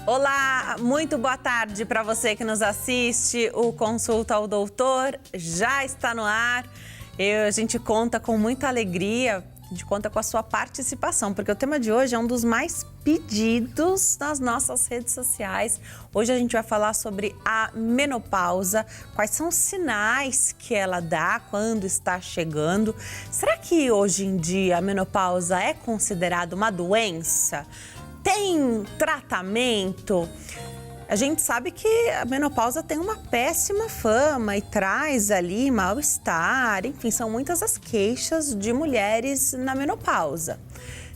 Olá, muito boa tarde para você que nos assiste. O Consulta ao Doutor já está no ar. A gente conta com muita alegria, a gente conta com a sua participação, porque o tema de hoje é um dos mais pedidos nas nossas redes sociais. Hoje a gente vai falar sobre a menopausa, quais são os sinais que ela dá quando está chegando. Será que hoje em dia a menopausa é considerada uma doença? Tem tratamento? A gente sabe que a menopausa tem uma péssima fama e traz ali mal-estar, enfim, são muitas as queixas de mulheres na menopausa.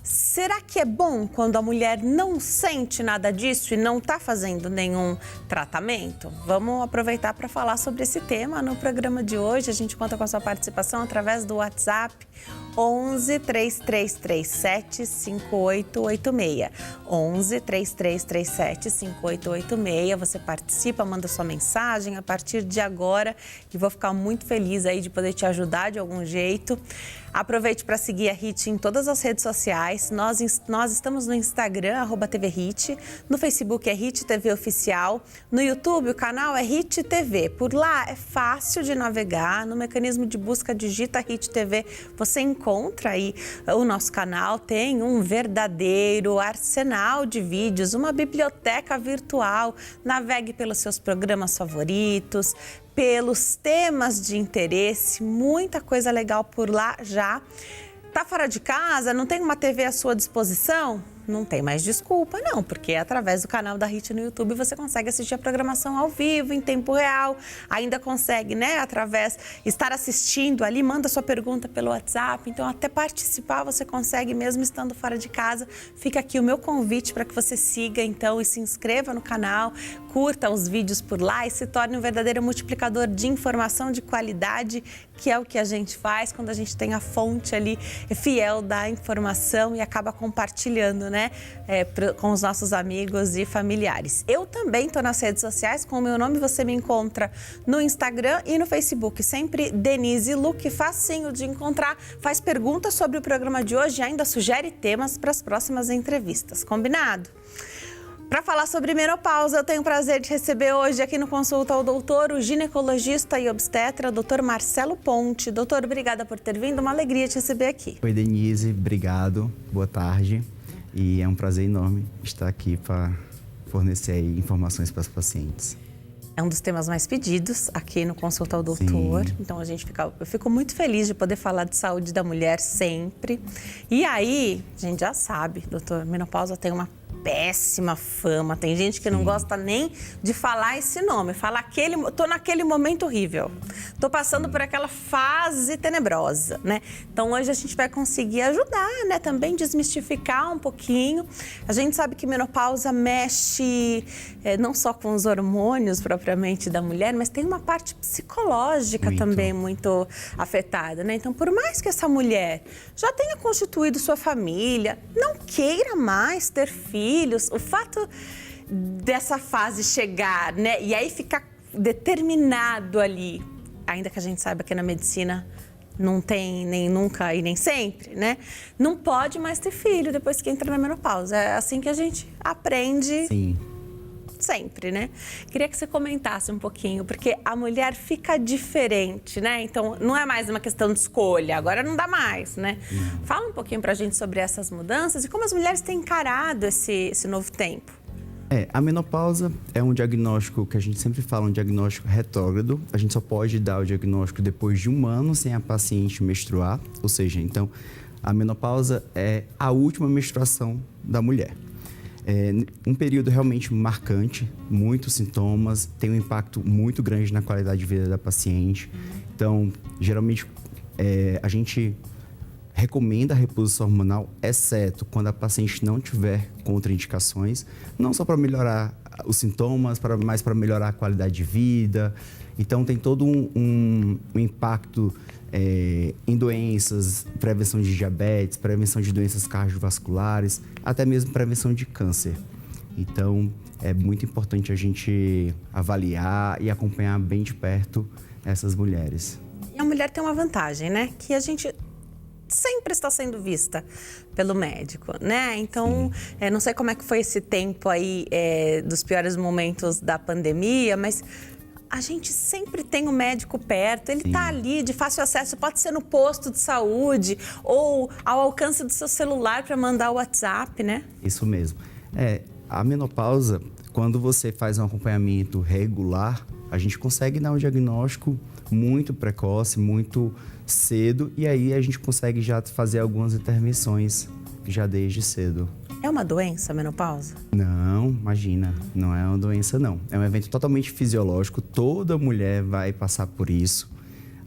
Será que é bom quando a mulher não sente nada disso e não está fazendo nenhum tratamento? Vamos aproveitar para falar sobre esse tema no programa de hoje. A gente conta com a sua participação através do WhatsApp 11 3337 5886. 11 3337 5886. Você participa, manda sua mensagem a partir de agora e vou ficar muito feliz aí de poder te ajudar de algum jeito. Aproveite para seguir a HIT em todas as redes sociais. Nós estamos no Instagram, @TVHIT, no Facebook é HIT TV Oficial, no YouTube o canal é HIT TV. Por lá é fácil de navegar, no mecanismo de busca digita HIT TV, você encontra aí o nosso canal, tem um verdadeiro arsenal de vídeos, uma biblioteca virtual. Navegue pelos seus programas favoritos, pelos temas de interesse, muita coisa legal por lá já. Tá fora de casa? Não tem uma TV à sua disposição? Não tem mais desculpa, não, porque através do canal da HIT no YouTube você consegue assistir a programação ao vivo, em tempo real, ainda consegue, né, estar assistindo ali, manda sua pergunta pelo WhatsApp, então até participar você consegue mesmo estando fora de casa. Fica aqui o meu convite para que você siga, então, e se inscreva no canal, curta os vídeos por lá e se torne um verdadeiro multiplicador de informação de qualidade, que é o que a gente faz quando a gente tem a fonte ali fiel da informação e acaba compartilhando, né, com os nossos amigos e familiares. Eu também estou nas redes sociais, com o meu nome você me encontra no Instagram e no Facebook, sempre Denise Luque, facinho de encontrar, faz perguntas sobre o programa de hoje e ainda sugere temas para as próximas entrevistas, combinado? Para falar sobre menopausa, eu tenho o prazer de receber hoje aqui no Consulta ao Doutor o ginecologista e obstetra, Dr. Marcelo Ponte. Doutor, obrigada por ter vindo, uma alegria te receber aqui. Oi, Denise, obrigado, boa tarde. E é um prazer enorme estar aqui para fornecer aí informações para os pacientes. É um dos temas mais pedidos aqui no Consulta ao Doutor. Sim. Então eu fico muito feliz de poder falar de saúde da mulher sempre. E aí, a gente já sabe, doutor, menopausa tem uma péssima fama. Tem gente que não gosta nem de falar esse nome. Fala tô naquele momento horrível. Tô passando por aquela fase tenebrosa, né? Então hoje a gente vai conseguir ajudar, né? Também desmistificar um pouquinho. A gente sabe que menopausa mexe não só com os hormônios propriamente da mulher, mas tem uma parte psicológica também muito afetada, né? Então, por mais que essa mulher já tenha constituído sua família, não queira mais ter filhos, o fato dessa fase chegar, né, e aí ficar determinado ali, ainda que a gente saiba que na medicina não tem nem nunca e nem sempre, né, não pode mais ter filho depois que entra na menopausa. É assim que a gente aprende. Sim. Sempre, né? Queria que você comentasse um pouquinho, porque a mulher fica diferente, né? Então, não é mais uma questão de escolha, agora não dá mais, né? Fala um pouquinho pra gente sobre essas mudanças e como as mulheres têm encarado esse novo tempo. A menopausa é um diagnóstico que a gente sempre fala, um diagnóstico retrógrado. A gente só pode dar o diagnóstico depois de 1 ano sem a paciente menstruar, ou seja, então, a menopausa é a última menstruação da mulher. É um período realmente marcante, muitos sintomas, tem um impacto muito grande na qualidade de vida da paciente. Então, geralmente, a gente recomenda a reposição hormonal, exceto quando a paciente não tiver contraindicações, não só para melhorar os sintomas, mas para melhorar a qualidade de vida. Então, tem todo um impacto em doenças, prevenção de diabetes, prevenção de doenças cardiovasculares, até mesmo prevenção de câncer. Então, é muito importante a gente avaliar e acompanhar bem de perto essas mulheres. E a mulher tem uma vantagem, né? Que a gente sempre está sendo vista pelo médico, né? Então, não sei como é que foi esse tempo aí dos piores momentos da pandemia, mas a gente sempre tem o médico perto, ele está ali de fácil acesso, pode ser no posto de saúde ou ao alcance do seu celular para mandar o WhatsApp, né? Isso mesmo. A menopausa, quando você faz um acompanhamento regular, a gente consegue dar um diagnóstico muito precoce, muito cedo, e aí a gente consegue já fazer algumas intervenções já desde cedo. É uma doença a menopausa? Não, imagina, não é uma doença não. É um evento totalmente fisiológico, toda mulher vai passar por isso.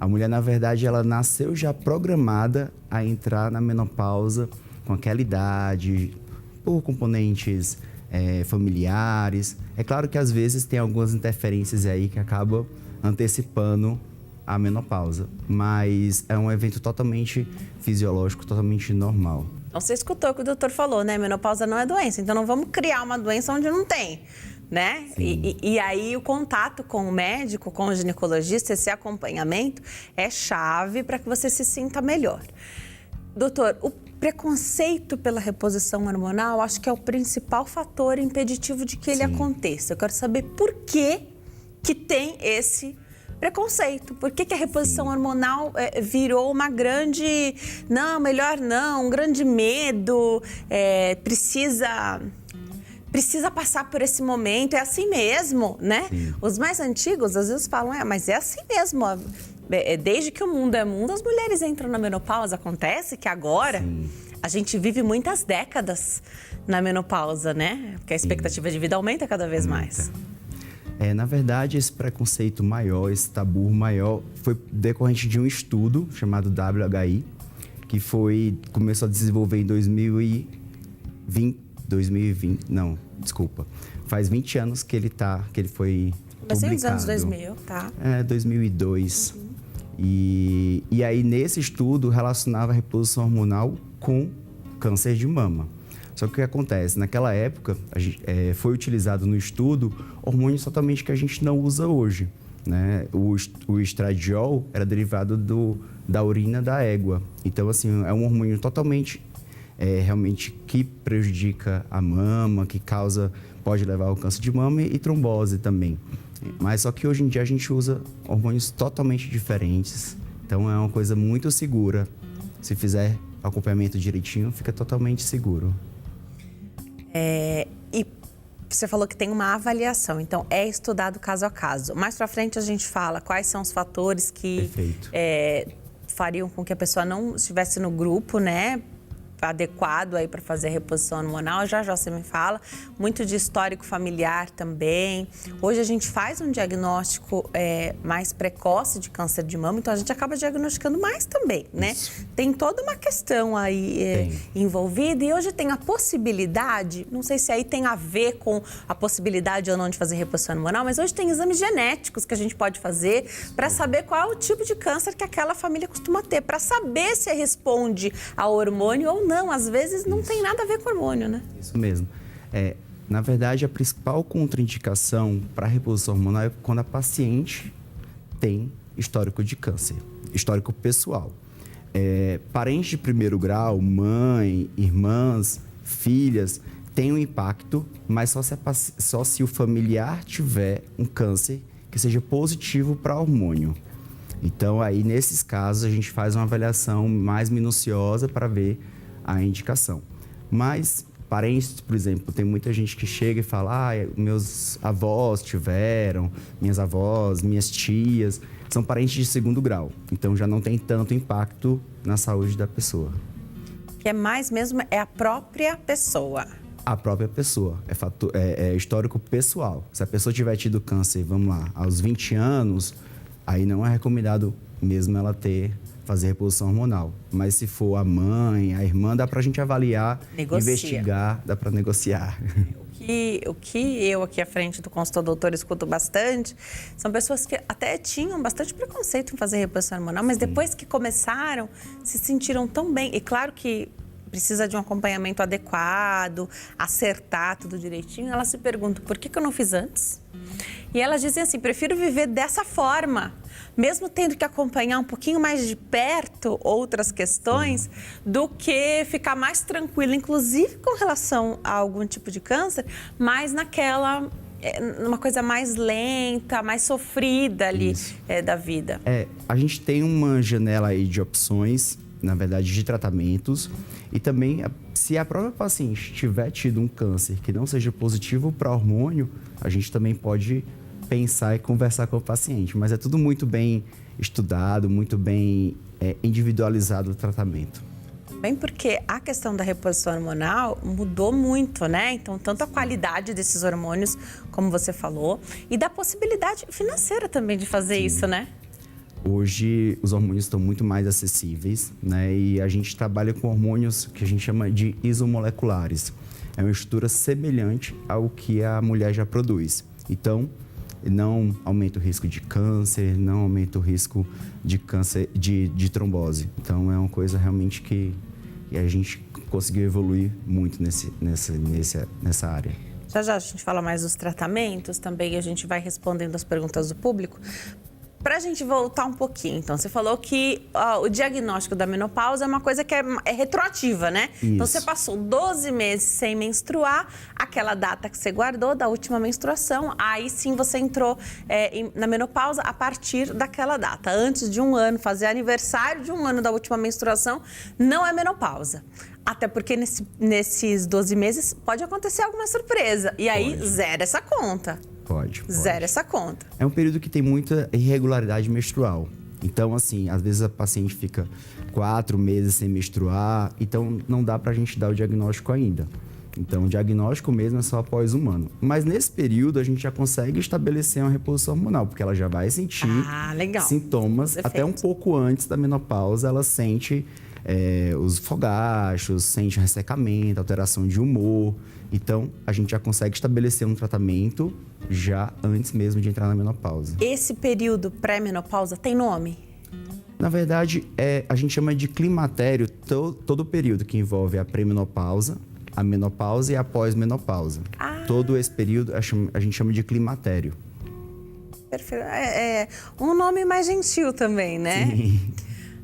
A mulher, na verdade, ela nasceu já programada a entrar na menopausa com aquela idade, por componentes familiares. É claro que às vezes tem algumas interferências aí que acabam antecipando a menopausa, mas é um evento totalmente fisiológico, totalmente normal. Então, você escutou o que o doutor falou, né? Menopausa não é doença, então não vamos criar uma doença onde não tem, né? E aí o contato com o médico, com o ginecologista, esse acompanhamento é chave para que você se sinta melhor. Doutor, o preconceito pela reposição hormonal, acho que é o principal fator impeditivo de que ele aconteça. Eu quero saber por que tem esse preconceito. Por que a reposição hormonal virou uma grande... Não, melhor não, um grande medo, precisa passar por esse momento, é assim mesmo, né? Sim. Os mais antigos às vezes falam, mas é assim mesmo. Desde que o mundo é mundo, as mulheres entram na menopausa. Acontece que agora a gente vive muitas décadas na menopausa, né? Porque a expectativa de vida aumenta cada vez mais. Na verdade, esse preconceito maior, esse tabu maior, foi decorrente de um estudo chamado WHI, que começou a desenvolver em 2020, não, desculpa. Faz 20 anos que ele foi publicado. Nos anos 2000, tá? 2002. E aí, nesse estudo, relacionava a reposição hormonal com câncer de mama. Só que o que acontece? Naquela época, foi utilizado no estudo hormônios totalmente que a gente não usa hoje, né? O estradiol era derivado da urina da égua. Então, assim, é um hormônio totalmente, realmente, que prejudica a mama, que pode levar ao câncer de mama e trombose também. Mas só que hoje em dia a gente usa hormônios totalmente diferentes. Então, é uma coisa muito segura. Se fizer acompanhamento direitinho, fica totalmente seguro. E você falou que tem uma avaliação, então é estudado caso a caso. Mais pra frente a gente fala quais são os fatores que fariam com que a pessoa não estivesse no grupo, né? Adequado aí para fazer a reposição hormonal, já você me fala. Muito de histórico familiar também. Hoje a gente faz um diagnóstico mais precoce de câncer de mama, então a gente acaba diagnosticando mais também, né? Isso. Tem toda uma questão aí envolvida e hoje tem a possibilidade, não sei se aí tem a ver com a possibilidade ou não de fazer reposição hormonal, mas hoje tem exames genéticos que a gente pode fazer para saber qual é o tipo de câncer que aquela família costuma ter, para saber se responde ao hormônio ou não. Às vezes não tem nada a ver com hormônio, né? Isso mesmo. Na verdade, a principal contraindicação para a reposição hormonal é quando a paciente tem histórico de câncer, histórico pessoal. Parentes de primeiro grau, mãe, irmãs, filhas, tem um impacto, mas só se o familiar tiver um câncer que seja positivo para hormônio. Então, aí, nesses casos, a gente faz uma avaliação mais minuciosa para ver a indicação. Mas, parentes, por exemplo, tem muita gente que chega e fala, meus avós tiveram, minhas avós, minhas tias, são parentes de segundo grau. Então, já não tem tanto impacto na saúde da pessoa. O que é mais mesmo é a própria pessoa. A própria pessoa. É histórico pessoal. Se a pessoa tiver tido câncer, vamos lá, aos 20 anos, aí não é recomendado mesmo ela fazer reposição hormonal. Mas se for a mãe, a irmã, dá pra gente avaliar, investigar, dá pra negociar. O que eu aqui à frente do consultor doutor escuto bastante, são pessoas que até tinham bastante preconceito em fazer reposição hormonal, mas depois que começaram, se sentiram tão bem. E claro que precisa de um acompanhamento adequado, acertar tudo direitinho, elas se perguntam, por que eu não fiz antes? E elas dizem assim, prefiro viver dessa forma, mesmo tendo que acompanhar um pouquinho mais de perto outras questões, do que ficar mais tranquila, inclusive com relação a algum tipo de câncer, mas numa coisa mais lenta, mais sofrida ali da vida. A gente tem uma janela aí de opções, na verdade, de tratamentos. E também, se a própria paciente tiver tido um câncer que não seja positivo para hormônio, a gente também pode pensar e conversar com o paciente. Mas é tudo muito bem estudado, muito bem individualizado o tratamento. Bem, porque a questão da reposição hormonal mudou muito, né? Então, tanto a qualidade desses hormônios, como você falou, e da possibilidade financeira também de fazer isso, né? Hoje, os hormônios estão muito mais acessíveis, né? E a gente trabalha com hormônios que a gente chama de isomoleculares. É uma estrutura semelhante ao que a mulher já produz. Então, não aumenta o risco de câncer, não aumenta o risco de câncer, de trombose. Então, é uma coisa realmente que a gente conseguiu evoluir muito nessa área. Já a gente fala mais dos tratamentos, também a gente vai respondendo as perguntas do público. Para a gente voltar um pouquinho, então, você falou que o diagnóstico da menopausa é uma coisa que é retroativa, né? Isso. Então, você passou 12 meses sem menstruar, aquela data que você guardou da última menstruação, aí sim você entrou na menopausa a partir daquela data. Antes de um ano, fazer aniversário de um ano da última menstruação, não é menopausa. Até porque nesses 12 meses pode acontecer alguma surpresa. E aí, zera essa conta. Pode. Zera essa conta. É um período que tem muita irregularidade menstrual. Então, assim, às vezes a paciente fica 4 meses sem menstruar, então não dá pra gente dar o diagnóstico ainda. Então, o diagnóstico mesmo é só após um ano. Mas nesse período, a gente já consegue estabelecer uma reposição hormonal, porque ela já vai sentir sintomas. Perfeito. Até um pouco antes da menopausa, ela sente os fogachos, sente ressecamento, alteração de humor. Então, a gente já consegue estabelecer um tratamento já antes mesmo de entrar na menopausa. Esse período pré-menopausa tem nome? Na verdade, a gente chama de climatério todo o período que envolve a pré-menopausa, a menopausa e a pós-menopausa. Todo esse período a gente chama de climatério. Perfeito. Um nome mais gentil também, né? Sim.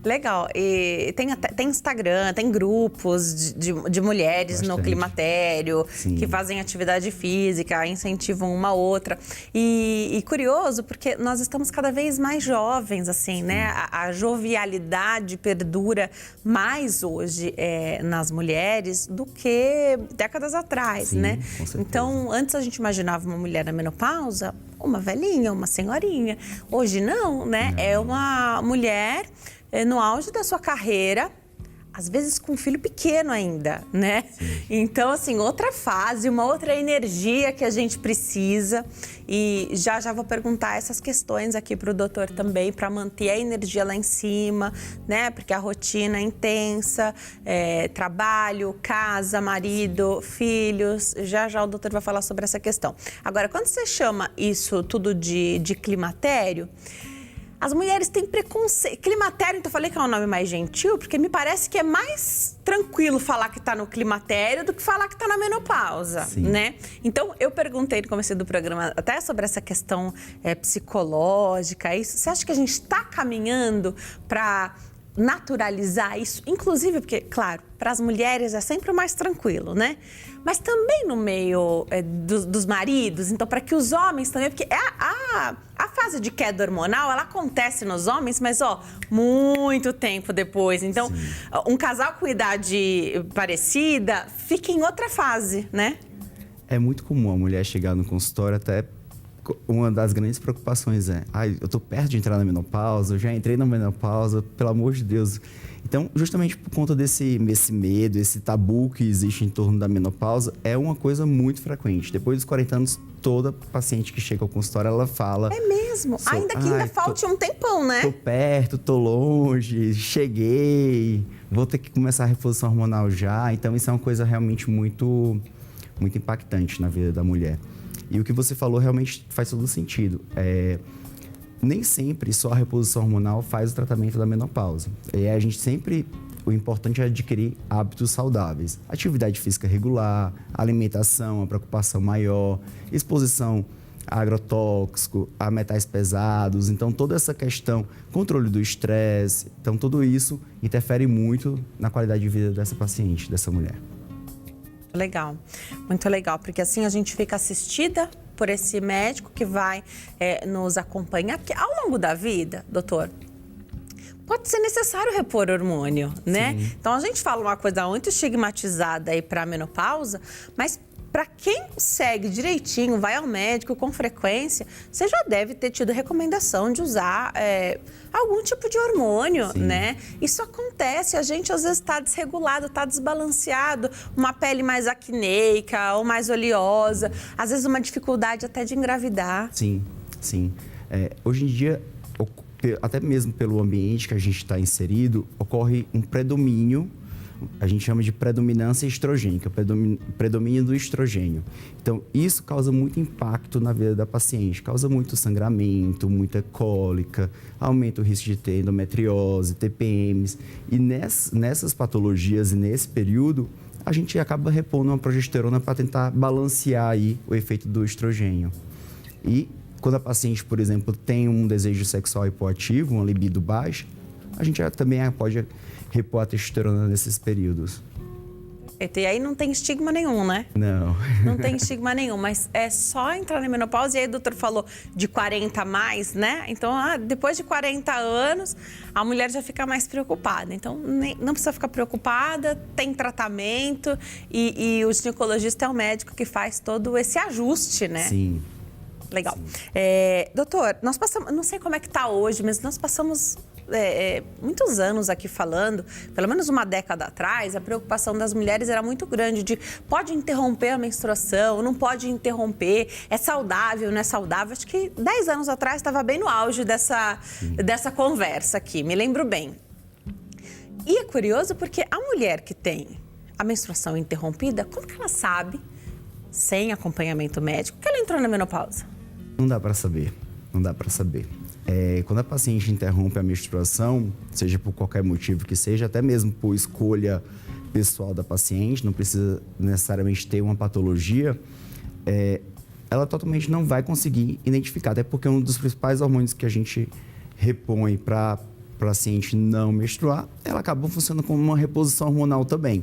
Legal. E tem Instagram, tem grupos de mulheres no climatério, Sim, que fazem atividade física, incentivam uma outra. E curioso, porque nós estamos cada vez mais jovens, assim, né? A jovialidade perdura mais hoje nas mulheres do que décadas atrás, sim, né? Com certeza. Então, antes a gente imaginava uma mulher na menopausa, uma velhinha, uma senhorinha. Hoje não, né? É uma mulher no auge da sua carreira, às vezes com um filho pequeno ainda, né? Sim. Então, assim, outra fase, uma outra energia que a gente precisa. E já vou perguntar essas questões aqui para o doutor também, para manter a energia lá em cima, né? Porque a rotina é intensa, trabalho, casa, marido, filhos. Já o doutor vai falar sobre essa questão. Agora, quando você chama isso tudo de climatério, as mulheres têm preconceito. Climatério, então eu falei que é um nome mais gentil, porque me parece que é mais tranquilo falar que está no climatério do que falar que está na menopausa, Sim. né? Então, eu perguntei no começo do programa até sobre essa questão psicológica. Isso. Você acha que a gente está caminhando para naturalizar isso? Inclusive, porque, claro, para as mulheres é sempre o mais tranquilo, né? Mas também no meio dos maridos, então para que os homens também, porque a fase de queda hormonal, ela acontece nos homens, mas muito tempo depois. Então, sim, um casal com idade parecida fica em outra fase, né? É muito comum a mulher chegar no consultório, até uma das grandes preocupações eu tô perto de entrar na menopausa, eu já entrei na menopausa, pelo amor de Deus. Então, justamente por conta desse medo, esse tabu que existe em torno da menopausa, é uma coisa muito frequente. Depois dos 40 anos, toda paciente que chega ao consultório, ela fala... É mesmo? Ainda que ainda falte um tempão, né? Tô perto, tô longe, cheguei, vou ter que começar a reposição hormonal já. Então, isso é uma coisa realmente muito, muito impactante na vida da mulher. E o que você falou realmente faz todo sentido. Nem sempre só a reposição hormonal faz o tratamento da menopausa. A gente sempre o importante é adquirir hábitos saudáveis. Atividade física regular, alimentação, a preocupação maior, exposição a agrotóxico, a metais pesados. Então, toda essa questão, controle do estresse, então tudo isso interfere muito na qualidade de vida dessa paciente, dessa mulher. Legal, muito legal, porque assim a gente fica assistida por esse médico que vai nos acompanhar, porque ao longo da vida, doutor, pode ser necessário repor hormônio, né? Sim. Então a gente fala uma coisa muito estigmatizada aí para a menopausa, mas para quem segue direitinho, vai ao médico com frequência, você já deve ter tido recomendação de usar algum tipo de hormônio, Sim. né? Isso acontece, a gente às vezes está desregulado, está desbalanceado, uma pele mais acneica ou mais oleosa, às vezes uma dificuldade até de engravidar. Sim, sim. Hoje em dia, até mesmo pelo ambiente que a gente está inserido, ocorre um predomínio, a gente chama de predominância estrogênica, predomínio do estrogênio. Então, isso causa muito impacto na vida da paciente, causa muito sangramento, muita cólica, aumenta o risco de ter endometriose, TPMs. E nessas patologias e nesse período, a gente acaba repondo uma progesterona para tentar balancear aí o efeito do estrogênio. E quando a paciente, por exemplo, tem um desejo sexual hipoativo, uma libido baixa, a gente também pode repor a testosterona nesses períodos. E aí não tem estigma nenhum, né? Não. Não tem estigma nenhum, mas é só entrar na menopausa. E aí o doutor falou de 40 a mais, né? Então, depois de 40 anos, a mulher já fica mais preocupada. Então, não precisa ficar preocupada, tem tratamento e o ginecologista é o médico que faz todo esse ajuste, né? Sim. Legal. Doutor, nós passamos, não sei como é que tá hoje, mas nós passamos muitos anos aqui falando, pelo menos uma década atrás, a preocupação das mulheres era muito grande de pode interromper a menstruação, não pode interromper, é saudável, não é saudável. Acho que 10 anos atrás estava bem no auge dessa conversa aqui, me lembro bem. E é curioso porque a mulher que tem a menstruação interrompida, como que ela sabe, sem acompanhamento médico, que ela entrou na menopausa? Não dá para saber, não dá para saber. Quando a paciente interrompe a menstruação, seja por qualquer motivo que seja, até mesmo por escolha pessoal da paciente, não precisa necessariamente ter uma patologia, ela totalmente não vai conseguir identificar, até porque um dos principais hormônios que a gente repõe para a paciente não menstruar, ela acaba funcionando como uma reposição hormonal também.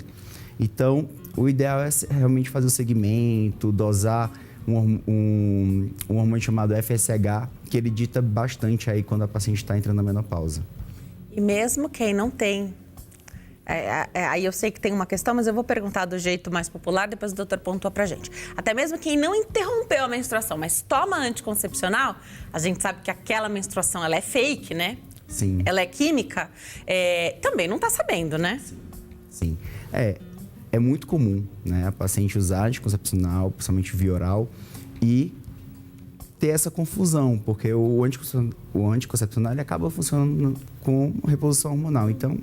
Então, o ideal é realmente fazer o segmento, dosar um hormônio chamado FSH, que ele dita bastante aí quando a paciente está entrando na menopausa. E mesmo quem não tem, aí eu sei que tem uma questão, mas eu vou perguntar do jeito mais popular, depois o doutor pontua pra gente. Até mesmo quem não interrompeu a menstruação, mas toma anticoncepcional, a gente sabe que aquela menstruação ela é fake, né? Sim. Ela é química, também não tá sabendo, né? Sim. É muito comum, né, a paciente usar anticoncepcional, principalmente via oral, e ter essa confusão, porque o anticoncepcional ele acaba funcionando com reposição hormonal. Então,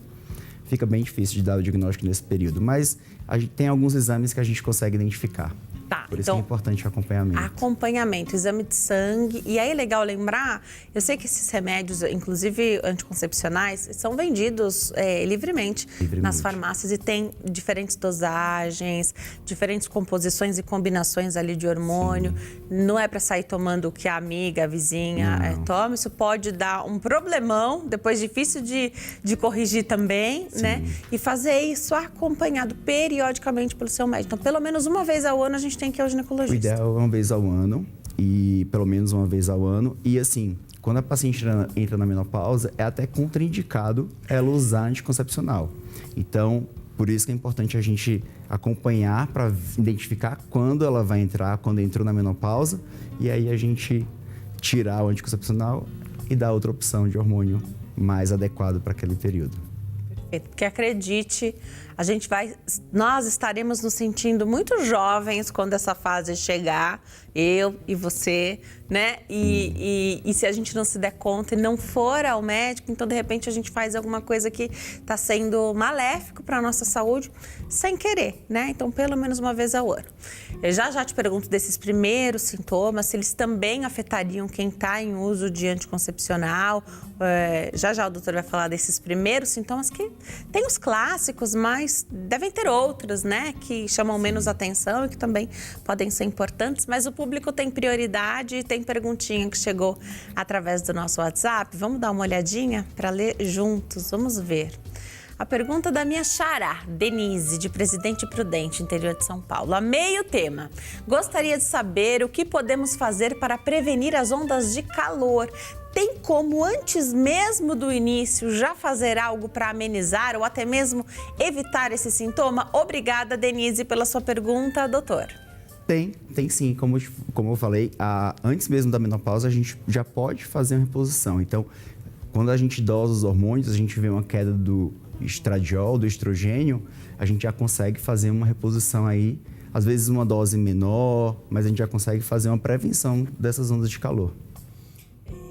fica bem difícil de dar o diagnóstico nesse período. Mas a gente tem alguns exames que a gente consegue identificar. Tá, Por isso que é importante o acompanhamento. Acompanhamento, exame de sangue. E aí é legal lembrar, eu sei que esses remédios, inclusive anticoncepcionais, são vendidos livremente nas farmácias e tem diferentes dosagens, diferentes composições e combinações ali de hormônio. Sim. Não é para sair tomando o que a amiga, a vizinha toma. Isso pode dar um problemão, depois difícil de corrigir também, Sim. né? E fazer isso acompanhado periodicamente pelo seu médico. Então, pelo menos uma vez ao ano a gente tem que ir ao ginecologista. O ideal é uma vez ao ano, e pelo menos uma vez ao ano. E assim, quando a paciente entra na menopausa, é até contraindicado ela usar anticoncepcional. Então, por isso que é importante a gente acompanhar para identificar quando ela vai entrar, quando entrou na menopausa, e aí a gente tirar o anticoncepcional e dar outra opção de hormônio mais adequado para aquele período. Porque acredite, nós estaremos nos sentindo muito jovens quando essa fase chegar, eu e você, né? E se a gente não se der conta e não for ao médico, então de repente a gente faz alguma coisa que está sendo maléfico para a nossa saúde sem querer, né? Então pelo menos uma vez ao ano. Eu já te pergunto desses primeiros sintomas, se eles também afetariam quem está em uso de anticoncepcional. Já o doutor vai falar desses primeiros sintomas que Tem os clássicos, mas devem ter outros, né? Que chamam menos atenção e que também podem ser importantes. Mas o público tem prioridade e tem perguntinha que chegou através do nosso WhatsApp. Vamos dar uma olhadinha para ler juntos. Vamos ver. A pergunta da minha xará, Denise, de Presidente Prudente, interior de São Paulo. Amei o tema. Gostaria de saber o que podemos fazer para prevenir as ondas de calor. Tem como, antes mesmo do início, já fazer algo para amenizar ou até mesmo evitar esse sintoma? Obrigada, Denise, pela sua pergunta, doutor. Tem sim. Como eu falei, antes mesmo da menopausa, a gente já pode fazer uma reposição. Então, quando a gente dosa os hormônios, a gente vê uma queda do estradiol, do estrogênio, a gente já consegue fazer uma reposição aí, às vezes uma dose menor, mas a gente já consegue fazer uma prevenção dessas ondas de calor.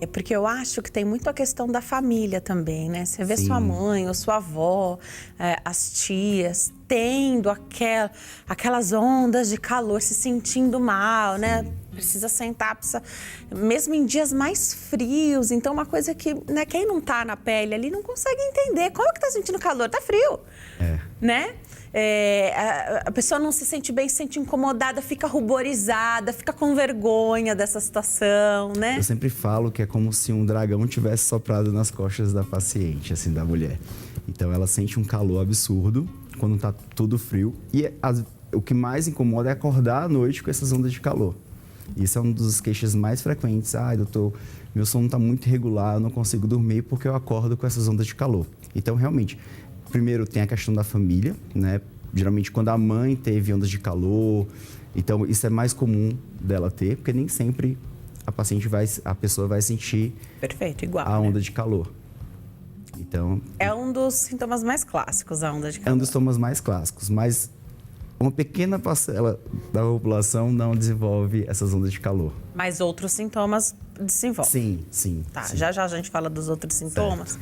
É porque eu acho que tem muito a questão da família também, né? Você vê Sim. sua mãe ou sua avó, as tias, tendo aquelas ondas de calor, se sentindo mal, né? Precisa sentar, mesmo em dias mais frios. Então, uma coisa que, né, quem não tá na pele ali não consegue entender. Como que tá sentindo calor? Tá frio, né? A pessoa não se sente bem, se sente incomodada, fica ruborizada, fica com vergonha dessa situação, né? Eu sempre falo que é como se um dragão tivesse soprado nas costas da paciente, assim, da mulher. Então, ela sente um calor absurdo quando tá tudo frio. E o que mais incomoda é acordar à noite com essas ondas de calor. Isso é um dos queixas mais frequentes. Ai, doutor, meu sono tá muito irregular, eu não consigo dormir porque eu acordo com essas ondas de calor. Então, realmente, primeiro tem a questão da família, né? Geralmente, quando a mãe teve ondas de calor, então isso é mais comum dela ter, porque nem sempre a pessoa vai sentir Perfeito, igual, a onda de calor. Então, é um dos sintomas mais clássicos, a onda de calor. É um dos sintomas mais clássicos, mas uma pequena parcela da população não desenvolve essas ondas de calor. Mas outros sintomas desenvolvem. Sim. Tá, sim. já a gente fala dos outros sintomas.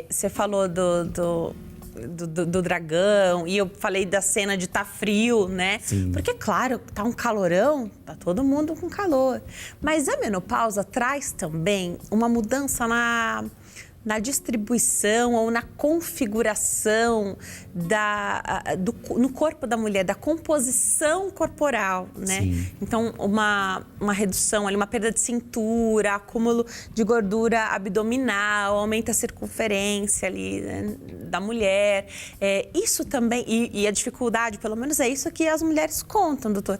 Você falou do dragão e eu falei da cena de tá frio, né? Sim. Porque, claro, tá um calorão, tá todo mundo com calor. Mas a menopausa traz também uma mudança na distribuição ou na configuração no corpo da mulher, da composição corporal, né? Sim. Então, uma redução ali, uma perda de cintura, acúmulo de gordura abdominal, aumenta a circunferência ali, né, da mulher. Isso também, e a dificuldade, pelo menos é isso que as mulheres contam, doutor.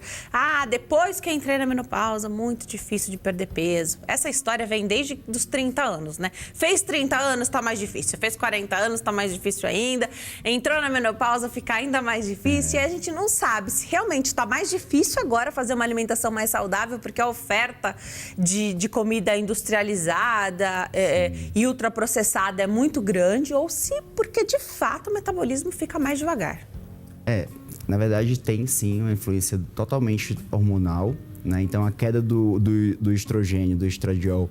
Depois que eu entrei na menopausa, muito difícil de perder peso. Essa história vem desde os 30 anos, né? Fez 30 anos, tá mais difícil. Fez 40 anos, tá mais difícil ainda. Entrou na menopausa, fica ainda mais difícil. E a gente não sabe se realmente tá mais difícil agora fazer uma alimentação mais saudável, porque a oferta de comida industrializada e ultraprocessada é muito grande, ou se porque, de fato, o metabolismo fica mais devagar. Na verdade, tem sim uma influência totalmente hormonal, né? Então, a queda do estrogênio, do estradiol,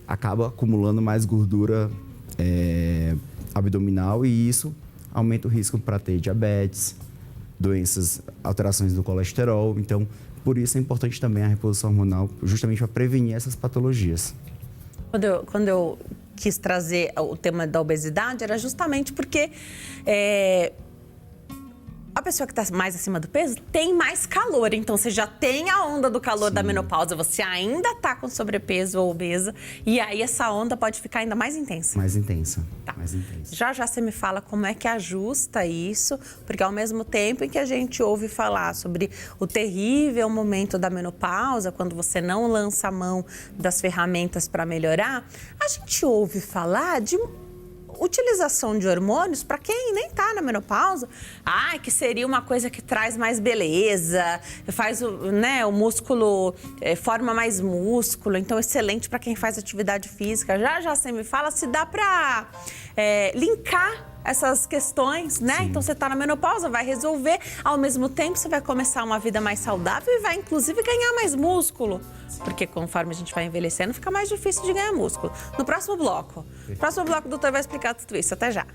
acaba acumulando mais gordura abdominal e isso aumenta o risco para ter diabetes, doenças, alterações do colesterol. Então, por isso é importante também a reposição hormonal, justamente para prevenir essas patologias. Quando eu quis trazer o tema da obesidade, era justamente porque a pessoa que está mais acima do peso tem mais calor. Então, você já tem a onda do calor da menopausa, você ainda está com sobrepeso ou obesa, e aí essa onda pode ficar ainda mais intensa. Mais intensa. Tá. Mais intensa. Já você me fala como é que ajusta isso, porque ao mesmo tempo em que a gente ouve falar sobre o terrível momento da menopausa, quando você não lança a mão das ferramentas para melhorar, a gente ouve falar de utilização de hormônios para quem nem está na menopausa, que seria uma coisa que traz mais beleza, faz o músculo, forma mais músculo, então excelente para quem faz atividade física. Já você me fala se dá para linkar essas questões, né? Sim. Então você está na menopausa, vai resolver, ao mesmo tempo você vai começar uma vida mais saudável e vai inclusive ganhar mais músculo. Porque conforme a gente vai envelhecendo, fica mais difícil de ganhar músculo. No próximo bloco. No próximo bloco, o doutor vai explicar tudo isso. Até já.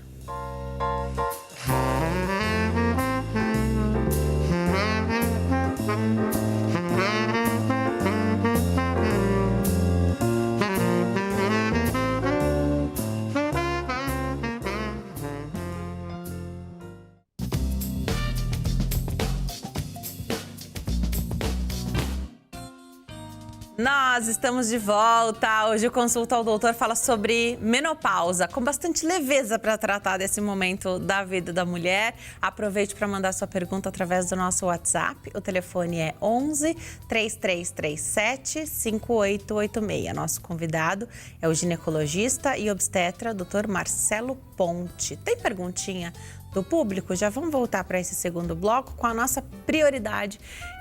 Nós estamos de volta. Hoje o Consulta ao Doutor fala sobre menopausa, com bastante leveza para tratar desse momento da vida da mulher. Aproveite para mandar sua pergunta através do nosso WhatsApp. O telefone é 11 3337 5886. Nosso convidado é o ginecologista e obstetra Dr. Marcelo Ponte. Tem perguntinha do público? Já vamos voltar para esse segundo bloco com a nossa prioridade,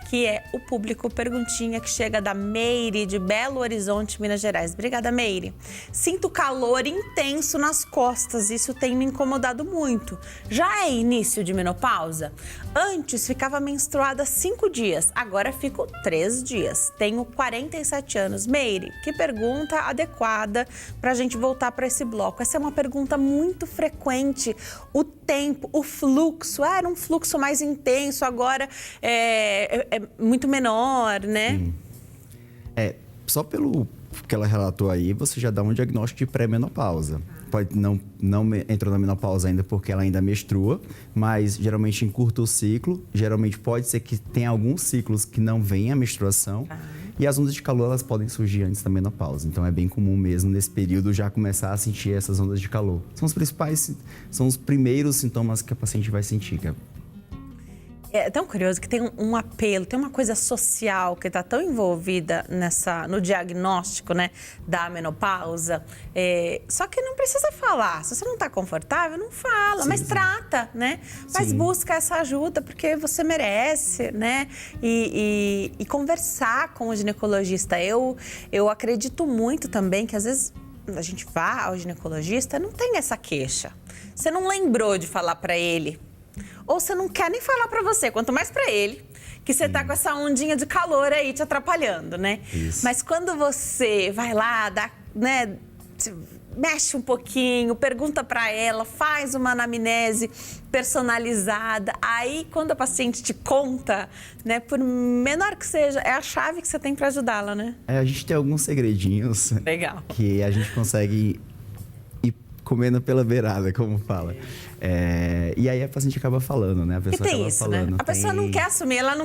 que é o público perguntinha que chega da Meire, de Belo Horizonte, Minas Gerais. Obrigada, Meire. Sinto calor intenso nas costas, isso tem me incomodado muito. Já é início de menopausa? Antes ficava menstruada 5 dias, agora fico 3 dias. Tenho 47 anos. Meire, que pergunta adequada para a gente voltar para esse bloco. Essa é uma pergunta muito frequente. O tempo, o fluxo, era um fluxo mais intenso, agora é muito menor, né? Sim. Só pelo que ela relatou aí, você já dá um diagnóstico de pré-menopausa. Pode não entrou na menopausa ainda porque ela ainda menstrua, mas geralmente encurta o ciclo. Geralmente pode ser que tenha alguns ciclos que não venha a menstruação. E as ondas de calor, elas podem surgir antes da menopausa. Então, é bem comum mesmo, nesse período, já começar a sentir essas ondas de calor. São os primeiros sintomas que a paciente vai sentir. É tão curioso que tem um apelo, tem uma coisa social que está tão envolvida no diagnóstico, né, da menopausa. Só que não precisa falar. Se você não está confortável, não fala, mas trata, né? Mas busca essa ajuda porque você merece, né? E conversar com o ginecologista. Eu acredito muito também que às vezes a gente vai ao ginecologista, não tem essa queixa. Você não lembrou de falar para ele. Ou você não quer nem falar pra você, quanto mais pra ele, que você tá com essa ondinha de calor aí te atrapalhando, né? Isso. Mas quando você vai lá, mexe um pouquinho, pergunta pra ela, faz uma anamnese personalizada, aí quando a paciente te conta, né, por menor que seja, é a chave que você tem pra ajudá-la, né? A gente tem alguns segredinhos. Legal. Que a gente consegue ir comendo pela beirada, como fala. E aí a paciente acaba falando, né? A pessoa acaba falando. Né? A pessoa não quer assumir, ela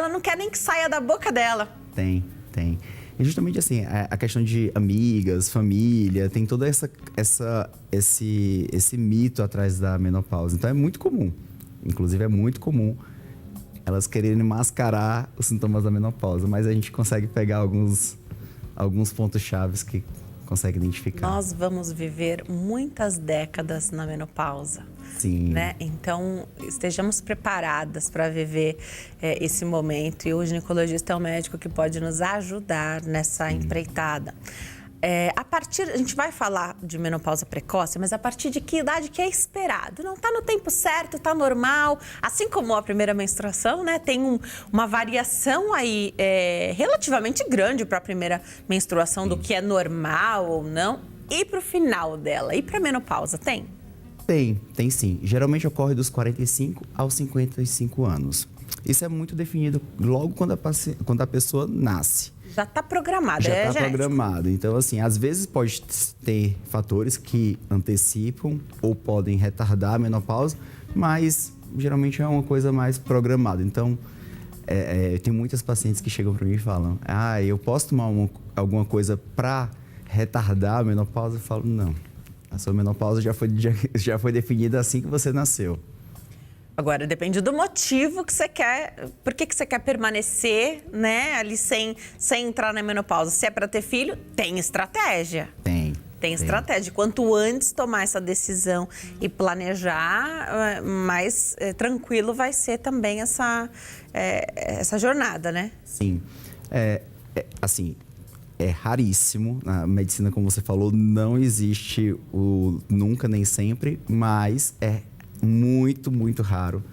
não quer nem que saia da boca dela. Tem. E justamente assim, a questão de amigas, família, tem todo esse mito atrás da menopausa. Então é muito comum, inclusive é muito comum elas quererem mascarar os sintomas da menopausa, mas a gente consegue pegar alguns pontos chaves que consegue identificar. Nós vamos viver muitas décadas na menopausa. Sim. Né? Então, estejamos preparadas para viver esse momento. E o ginecologista é o médico que pode nos ajudar nessa empreitada. A gente vai falar de menopausa precoce, mas a partir de que idade que é esperado? Não está no tempo certo, está normal. Assim como a primeira menstruação, né? Tem uma variação aí relativamente grande para a primeira menstruação do que é normal ou não. E para o final dela? E para a menopausa, tem? Tem sim. Geralmente ocorre dos 45 aos 55 anos. Isso é muito definido logo quando a pessoa nasce. Já está programado, Já está programado. Então, assim, às vezes pode ter fatores que antecipam ou podem retardar a menopausa, mas geralmente é uma coisa mais programada. Então, tem muitas pacientes que chegam para mim e falam: eu posso tomar alguma coisa para retardar a menopausa? Eu falo: não, a sua menopausa já foi definida assim que você nasceu. Agora, depende do motivo que você quer, por que você quer permanecer, né, ali sem entrar na menopausa. Se é para ter filho, tem estratégia. Tem estratégia. Quanto antes tomar essa decisão e planejar, mais tranquilo vai ser também essa jornada, né? Sim. Assim, é raríssimo. Na medicina, como você falou, não existe o nunca nem sempre, mas é muito, muito raro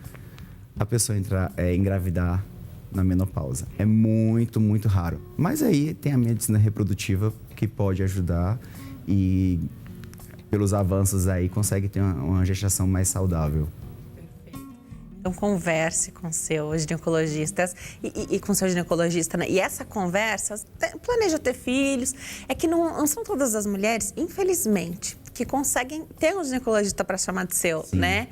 a pessoa engravidar na menopausa. É muito, muito raro. Mas aí tem a medicina reprodutiva que pode ajudar e, pelos avanços aí, consegue ter uma gestação mais saudável. Então, converse com seu ginecologista e com seu ginecologista, né? E essa conversa, planeja ter filhos. É que não são todas as mulheres, infelizmente, que conseguem ter um ginecologista para chamar de seu, né?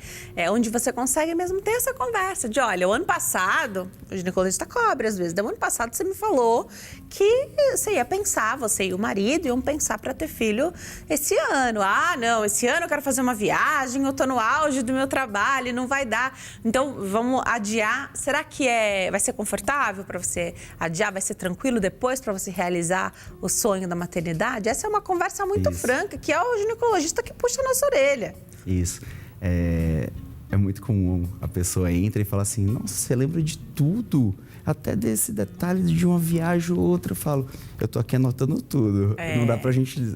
Onde você consegue mesmo ter essa conversa de, olha, o ano passado, o ginecologista cobre às vezes, o ano passado você me falou que você ia pensar, você e o marido iam pensar para ter filho esse ano. Ah, não, esse ano eu quero fazer uma viagem, eu tô no auge do meu trabalho, não vai dar. Então, vamos adiar. Será que vai ser confortável para você adiar? Vai ser tranquilo depois para você realizar o sonho da maternidade? Essa é uma conversa muito franca, que é o ginecologista que puxa a nossa orelha. Isso. É muito comum a pessoa entra e fala assim, nossa, você lembra de tudo? Até desse detalhe de uma viagem ou outra. Eu falo, eu tô aqui anotando tudo. Não dá pra gente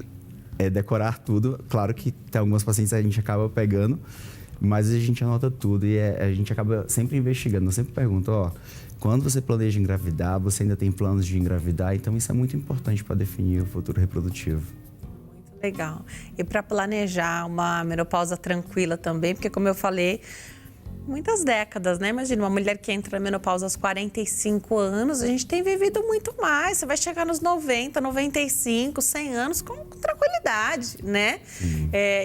decorar tudo. Claro que tem algumas pacientes a gente acaba pegando, mas a gente anota tudo e a gente acaba sempre investigando. Eu sempre pergunto, quando você planeja engravidar, você ainda tem planos de engravidar? Então isso é muito importante para definir o futuro reprodutivo. Muito legal. E para planejar uma menopausa tranquila também, porque como eu falei, muitas décadas, né? Imagina, uma mulher que entra na menopausa aos 45 anos, a gente tem vivido muito mais. Você vai chegar nos 90, 95, 100 anos com tranquilidade, né?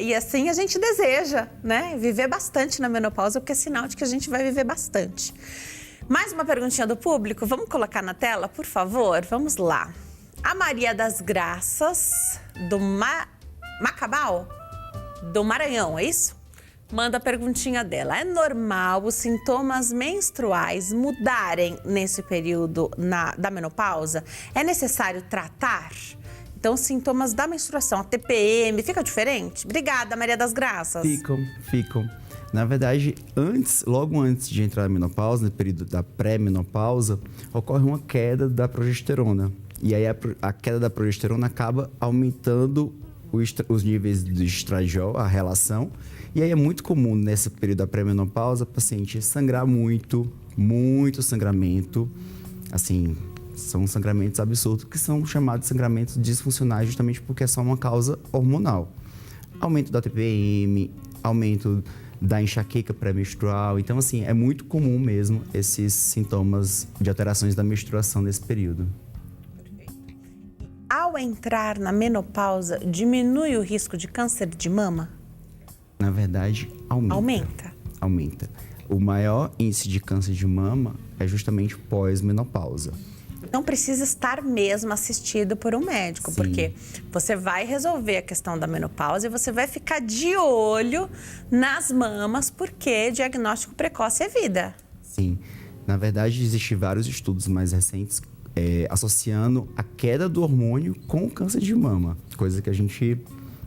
E assim a gente deseja, né? Viver bastante na menopausa, porque é sinal de que a gente vai viver bastante. Mais uma perguntinha do público, vamos colocar na tela, por favor? Vamos lá. A Maria das Graças, do Macabal, do Maranhão, é isso? Manda a perguntinha dela. É normal os sintomas menstruais mudarem nesse período da menopausa? É necessário tratar? Então, os sintomas da menstruação, a TPM, fica diferente? Obrigada, Maria das Graças. Ficam. Na verdade, logo antes de entrar na menopausa, no período da pré-menopausa, ocorre uma queda da progesterona. E aí a queda da progesterona acaba aumentando os níveis de estradiol, a relação. E aí é muito comum nesse período da pré-menopausa, a paciente sangrar muito sangramento. Assim, são sangramentos absurdos que são chamados de sangramentos disfuncionais justamente porque é só uma causa hormonal. Aumento da TPM, aumento da enxaqueca pré-menstrual. Então, assim, é muito comum mesmo esses sintomas de alterações da menstruação nesse período. Ao entrar na menopausa, diminui o risco de câncer de mama? Na verdade, aumenta. O maior índice de câncer de mama é justamente pós-menopausa. Não precisa estar mesmo assistido por um médico, porque você vai resolver a questão da menopausa e você vai ficar de olho nas mamas, porque diagnóstico precoce é vida. Sim. Na verdade, existem vários estudos mais recentes associando a queda do hormônio com o câncer de mama, coisa que a gente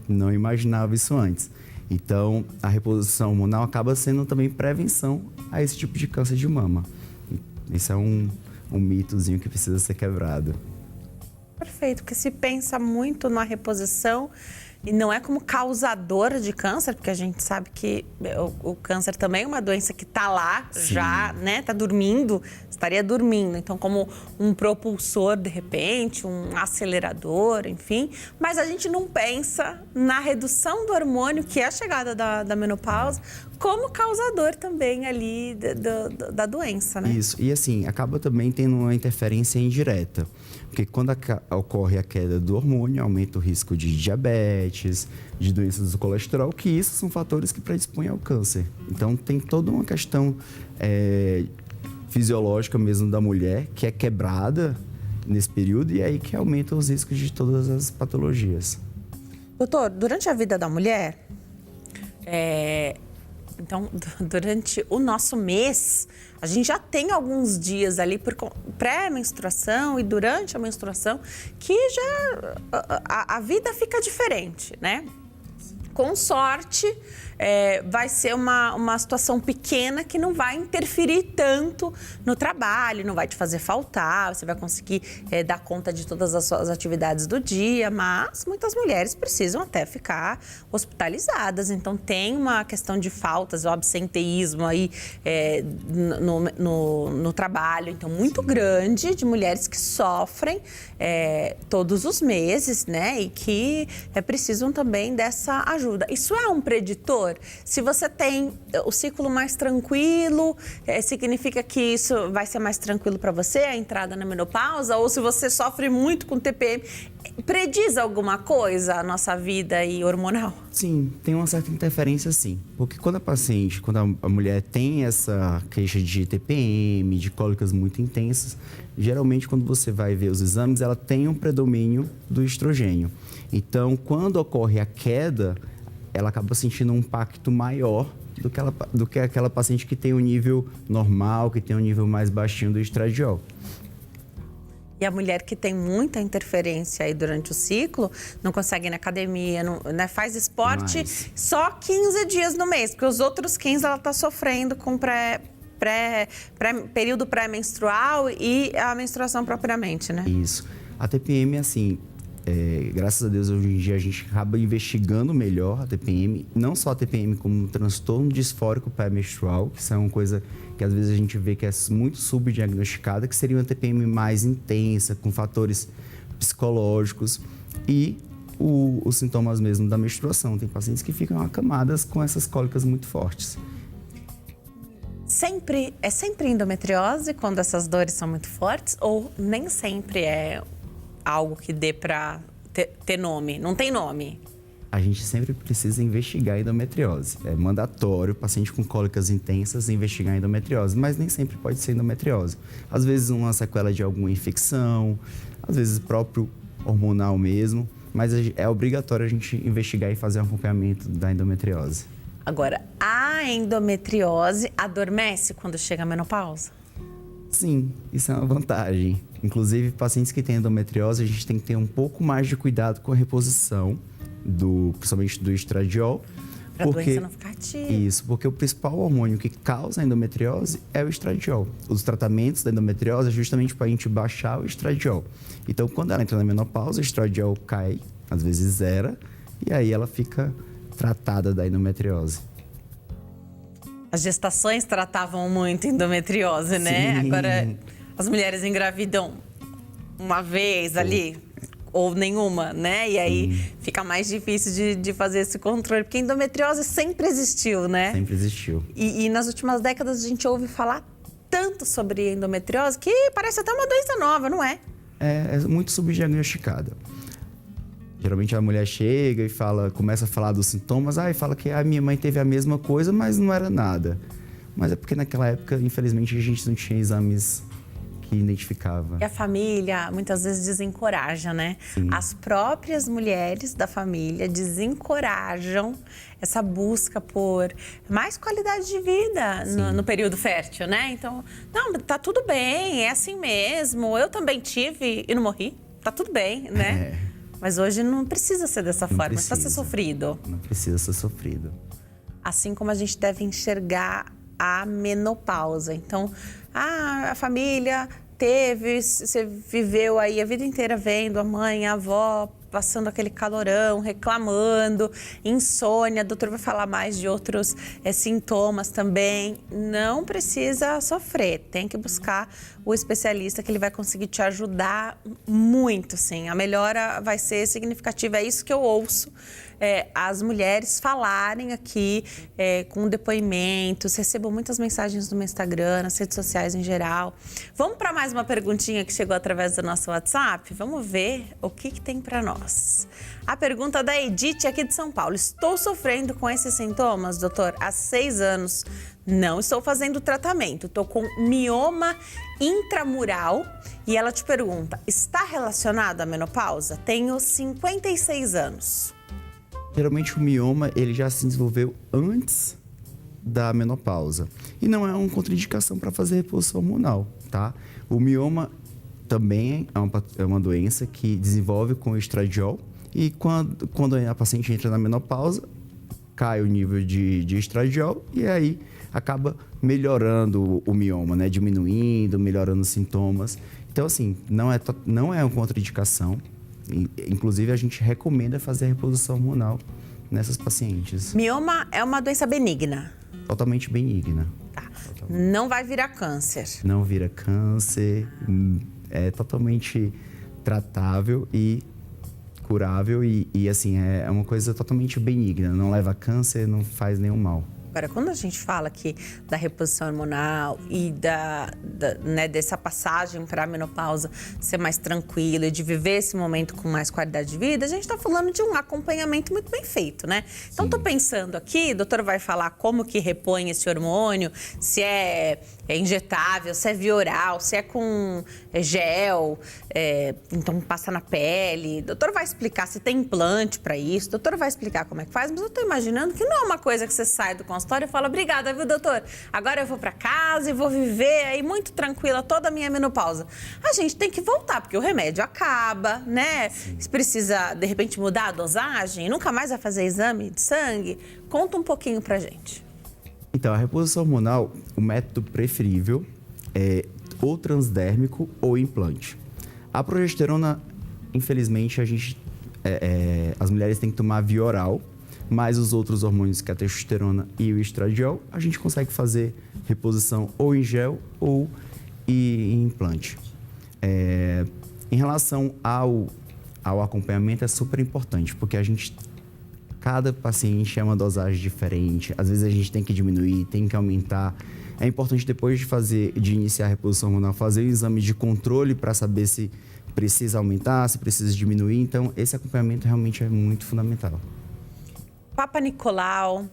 não imaginava isso antes. Então, a reposição hormonal acaba sendo também prevenção a esse tipo de câncer de mama. Isso é um mitozinho que precisa ser quebrado. Perfeito, porque se pensa muito na reposição e não é como causadora de câncer, porque a gente sabe que o câncer também é uma doença que está lá já, né? Está dormindo, estaria dormindo. Então, como um propulsor, de repente, um acelerador, enfim. Mas a gente não pensa na redução do hormônio, que é a chegada da menopausa, como causador também ali da doença, né? Isso. E assim, acaba também tendo uma interferência indireta. Porque quando ocorre a queda do hormônio, aumenta o risco de diabetes, de doenças do colesterol, que isso são fatores que predispõem ao câncer. Então, tem toda uma questão fisiológica mesmo da mulher, que é quebrada nesse período e aí que aumenta os riscos de todas as patologias. Doutor, durante a vida da mulher, então, durante o nosso mês, a gente já tem alguns dias ali por pré-menstruação e durante a menstruação que já a vida fica diferente, né? Com sorte, vai ser uma situação pequena que não vai interferir tanto no trabalho, não vai te fazer faltar, você vai conseguir dar conta de todas as suas atividades do dia, mas muitas mulheres precisam até ficar hospitalizadas, então tem uma questão de faltas, o absenteísmo aí no trabalho, então muito grande de mulheres que sofrem todos os meses, né, e que precisam também dessa ajuda. Isso é um preditor? Se você tem o ciclo mais tranquilo, significa que isso vai ser mais tranquilo para você, a entrada na menopausa? Ou se você sofre muito com TPM, prediz alguma coisa a nossa vida aí hormonal? Sim, tem uma certa interferência, sim. Porque quando a mulher tem essa queixa de TPM, de cólicas muito intensas, geralmente quando você vai ver os exames, ela tem um predomínio do estrogênio. Então, quando ocorre a queda, ela acaba sentindo um impacto maior do que aquela paciente que tem um nível normal, que tem um nível mais baixinho do estradiol. E a mulher que tem muita interferência aí durante o ciclo, não consegue ir na academia, não, né, faz esporte só 15 dias no mês, porque os outros 15 ela está sofrendo com período pré-menstrual e a menstruação propriamente, né? Isso. A TPM, assim, graças a Deus, hoje em dia a gente acaba investigando melhor a TPM, não só a TPM como um transtorno disfórico pré-menstrual, que isso é uma coisa que às vezes a gente vê que é muito subdiagnosticada, que seria uma TPM mais intensa, com fatores psicológicos e os sintomas mesmo da menstruação. Tem pacientes que ficam acamadas com essas cólicas muito fortes. É sempre endometriose quando essas dores são muito fortes ou nem sempre é algo que dê para ter nome? Não tem nome? A gente sempre precisa investigar a endometriose. É mandatório o paciente com cólicas intensas investigar a endometriose, mas nem sempre pode ser endometriose. Às vezes uma sequela de alguma infecção, às vezes próprio hormonal mesmo, mas é obrigatório a gente investigar e fazer um acompanhamento da endometriose. Agora, a endometriose adormece quando chega a menopausa? Sim, isso é uma vantagem. Inclusive, pacientes que têm endometriose, a gente tem que ter um pouco mais de cuidado com a reposição, principalmente do estradiol. Para a doença não ficar ativa. Isso, porque o principal hormônio que causa a endometriose é o estradiol. Os tratamentos da endometriose é justamente para a gente baixar o estradiol. Então, quando ela entra na menopausa, o estradiol cai, às vezes zera, e aí ela fica tratada da endometriose. As gestações tratavam muito endometriose, né? Sim. Agora, as mulheres engravidam uma vez ali, ou nenhuma, né? E aí fica mais difícil de fazer esse controle, porque a endometriose sempre existiu, né? Sempre existiu. E nas últimas décadas a gente ouve falar tanto sobre endometriose que parece até uma doença nova, não é? É muito subdiagnosticada. Geralmente a mulher chega e começa a falar dos sintomas, e fala que a minha mãe teve a mesma coisa, mas não era nada. Mas é porque naquela época, infelizmente, a gente não tinha exames que identificava. E a família muitas vezes desencoraja, né? Sim. As próprias mulheres da família desencorajam essa busca por mais qualidade de vida no período fértil, né? Então, não, tá tudo bem, é assim mesmo. Eu também tive e não morri. Tá tudo bem, né? Mas hoje não precisa ser dessa forma, precisa ser sofrido. Não precisa ser sofrido. Assim como a gente deve enxergar a menopausa. Então, a família teve, você viveu aí a vida inteira vendo a mãe, a avó passando aquele calorão, reclamando, insônia, o doutor vai falar mais de outros sintomas também. Não precisa sofrer, tem que buscar o especialista que ele vai conseguir te ajudar muito, sim. A melhora vai ser significativa, é isso que eu ouço as mulheres falarem aqui com depoimentos. Recebo muitas mensagens no meu Instagram, nas redes sociais em geral. Vamos para mais uma perguntinha que chegou através do nosso WhatsApp? Vamos ver o que tem para nós. A pergunta da Edith aqui de São Paulo. Estou sofrendo com esses sintomas, doutor, há 6 anos. Não estou fazendo tratamento. Estou com mioma intramural. E ela te pergunta, está relacionado à menopausa? Tenho 56 anos. Geralmente o mioma ele já se desenvolveu antes da menopausa. E não é uma contraindicação para fazer reposição hormonal, tá? O mioma também é uma doença que desenvolve com estradiol. E quando a paciente entra na menopausa, cai o nível de estradiol e aí acaba melhorando o mioma, né? Diminuindo, melhorando os sintomas. Então, assim, não é uma contraindicação. Inclusive, a gente recomenda fazer a reposição hormonal nessas pacientes. Mioma é uma doença benigna? Totalmente benigna. Tá. Não vai virar câncer? Não vira câncer, é totalmente tratável e curável e assim, é uma coisa totalmente benigna. Não leva a câncer, não faz nenhum mal. Agora, quando a gente fala aqui da reposição hormonal e né, dessa passagem para a menopausa ser mais tranquila e de viver esse momento com mais qualidade de vida, a gente está falando de um acompanhamento muito bem feito, né? Então, estou pensando aqui, o doutor vai falar como que repõe esse hormônio, se é injetável, se é via oral, se é com gel, então passa na pele. O doutor vai explicar se tem implante para isso, o doutor vai explicar como é que faz, mas eu estou imaginando que não é uma coisa que você sai do consultório e fala, obrigada, viu, doutor? Agora eu vou para casa e vou viver aí muito tranquila toda a minha menopausa. A gente tem que voltar, porque o remédio acaba, né? Se precisa, de repente, mudar a dosagem, nunca mais vai fazer exame de sangue. Conta um pouquinho pra gente. Então, a reposição hormonal, o método preferível é ou transdérmico ou implante. A progesterona, infelizmente, as mulheres têm que tomar via oral, mas os outros hormônios, que é a testosterona e o estradiol, a gente consegue fazer reposição ou em gel ou em implante. Em relação ao acompanhamento, é super importante, porque cada paciente é uma dosagem diferente. Às vezes a gente tem que diminuir, tem que aumentar. É importante, depois de iniciar a reposição hormonal, fazer o exame de controle para saber se precisa aumentar, se precisa diminuir. Então, esse acompanhamento realmente é muito fundamental. Papa Nicolau,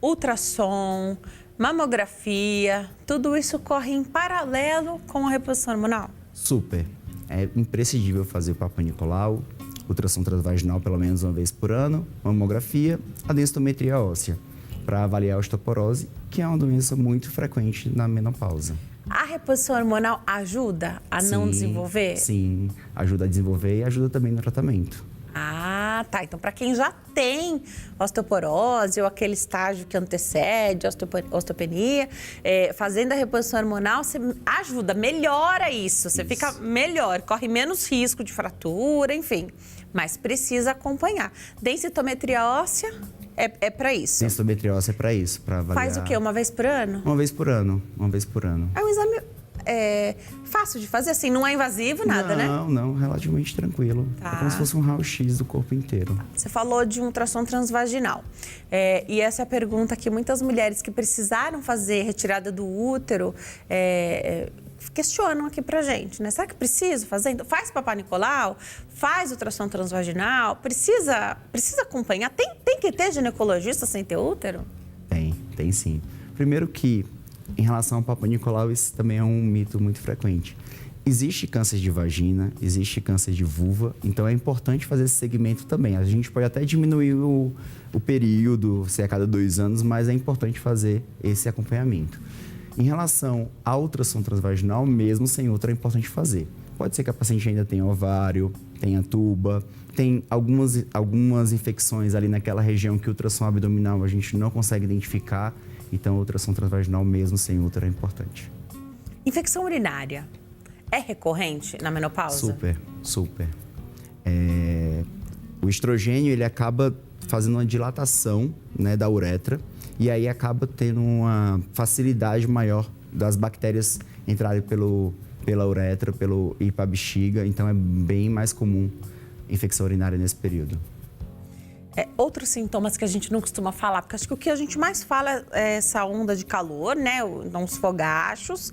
ultrassom, mamografia, tudo isso corre em paralelo com a reposição hormonal? Super. É imprescindível fazer o Papa Nicolau, ultrassom transvaginal pelo menos uma vez por ano, mamografia, a densitometria óssea, para avaliar a osteoporose, que é uma doença muito frequente na menopausa. A reposição hormonal ajuda a não desenvolver? Sim, ajuda a desenvolver e ajuda também no tratamento. Ah, tá. Então, para quem já tem osteoporose ou aquele estágio que antecede a osteopenia, fazendo a reposição hormonal, você ajuda, melhora isso. Você fica melhor, corre menos risco de fratura, enfim. Mas precisa acompanhar. Densitometria óssea é para isso? Densitometria óssea é para isso, para avaliar. Faz o quê? Uma vez por ano? Uma vez por ano. É um exame fácil de fazer, assim, não é invasivo, nada, né? Não, relativamente tranquilo. Tá. É como se fosse um raio-x do corpo inteiro. Você falou de um ultrassom transvaginal. E essa é a pergunta que muitas mulheres que precisaram fazer retirada do útero questionam aqui pra gente, né? Será que precisa fazer? Então, faz Papa Nicolau, faz ultrassom transvaginal, precisa acompanhar? Tem que ter ginecologista sem ter útero? Tem sim. Primeiro que, em relação ao Papa Nicolau, isso também é um mito muito frequente. Existe câncer de vagina, existe câncer de vulva, então é importante fazer esse segmento também. A gente pode até diminuir o período, se é a cada 2 anos, mas é importante fazer esse acompanhamento. Em relação ao ultrassom transvaginal, mesmo sem útero, é importante fazer. Pode ser que a paciente ainda tenha ovário, tenha tuba, tem algumas infecções ali naquela região que o ultrassom abdominal a gente não consegue identificar, então o ultrassom transvaginal mesmo sem útero é importante. Infecção urinária é recorrente na menopausa? Super. O estrogênio, ele acaba fazendo uma dilatação, né, da uretra, e aí acaba tendo uma facilidade maior das bactérias entrarem pela uretra, ir para a bexiga. Então, é bem mais comum infecção urinária nesse período. Outros sintomas que a gente não costuma falar, porque acho que o que a gente mais fala é essa onda de calor, né? Uns fogachos.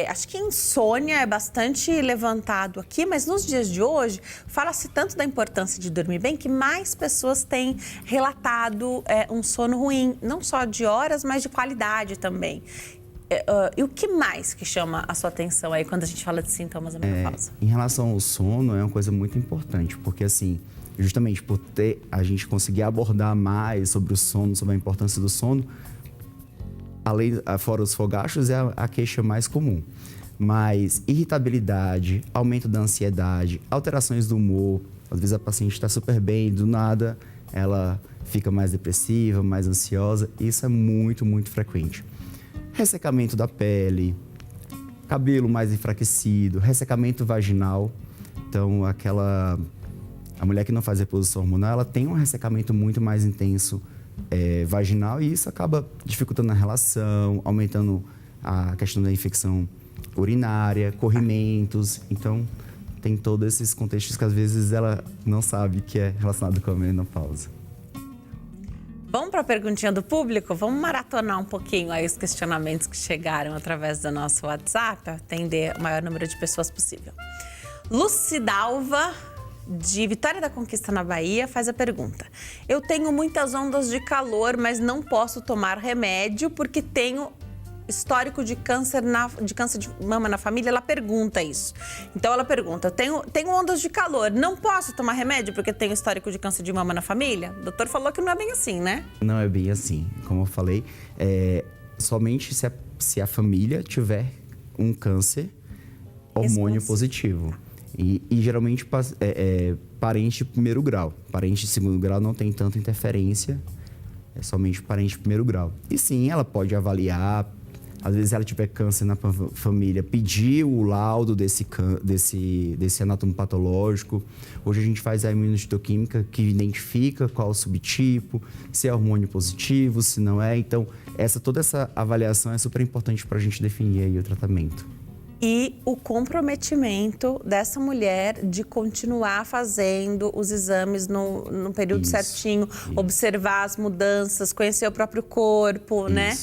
Acho que insônia é bastante levantado aqui, mas nos dias de hoje, fala-se tanto da importância de dormir bem que mais pessoas têm relatado um sono ruim, não só de horas, mas de qualidade também. E o que mais que chama a sua atenção aí quando a gente fala de sintomas da menopausa? Em relação ao sono, é uma coisa muito importante, porque assim, justamente por a gente conseguir abordar mais sobre o sono, sobre a importância do sono, fora os fogachos, é a queixa mais comum. Mas irritabilidade, aumento da ansiedade, alterações do humor, às vezes a paciente está super bem, do nada ela fica mais depressiva, mais ansiosa, isso é muito, muito frequente. Ressecamento da pele, cabelo mais enfraquecido, ressecamento vaginal. Então, a mulher que não faz reposição hormonal, ela tem um ressecamento muito mais intenso vaginal e isso acaba dificultando a relação, aumentando a questão da infecção urinária, corrimentos. Então, tem todos esses contextos que às vezes ela não sabe que é relacionado com a menopausa. Vamos para para a perguntinha do público? Vamos maratonar um pouquinho aí os questionamentos que chegaram através do nosso WhatsApp, para atender o maior número de pessoas possível. Lucidalva, de Vitória da Conquista, na Bahia, faz a pergunta. Eu tenho muitas ondas de calor, mas não posso tomar remédio porque tenho histórico de câncer de mama na família. Ela pergunta isso. Então ela pergunta, tenho ondas de calor, não posso tomar remédio porque tenho histórico de câncer de mama na família? O doutor falou que não é bem assim, né? Não é bem assim. Como eu falei, somente se a família tiver um câncer hormônio positivo. E geralmente parente de primeiro grau. Parente de segundo grau não tem tanta interferência, é somente parente de primeiro grau. E sim, ela pode avaliar, às vezes ela tiver câncer na família, pedir o laudo desse anatomo patológico. Hoje a gente faz a imunohistoquímica que identifica qual o subtipo, se é hormônio positivo, se não é. Então, toda essa avaliação é super importante para a gente definir aí o tratamento. E o comprometimento dessa mulher de continuar fazendo os exames no período certinho, observar as mudanças, conhecer o próprio corpo, né?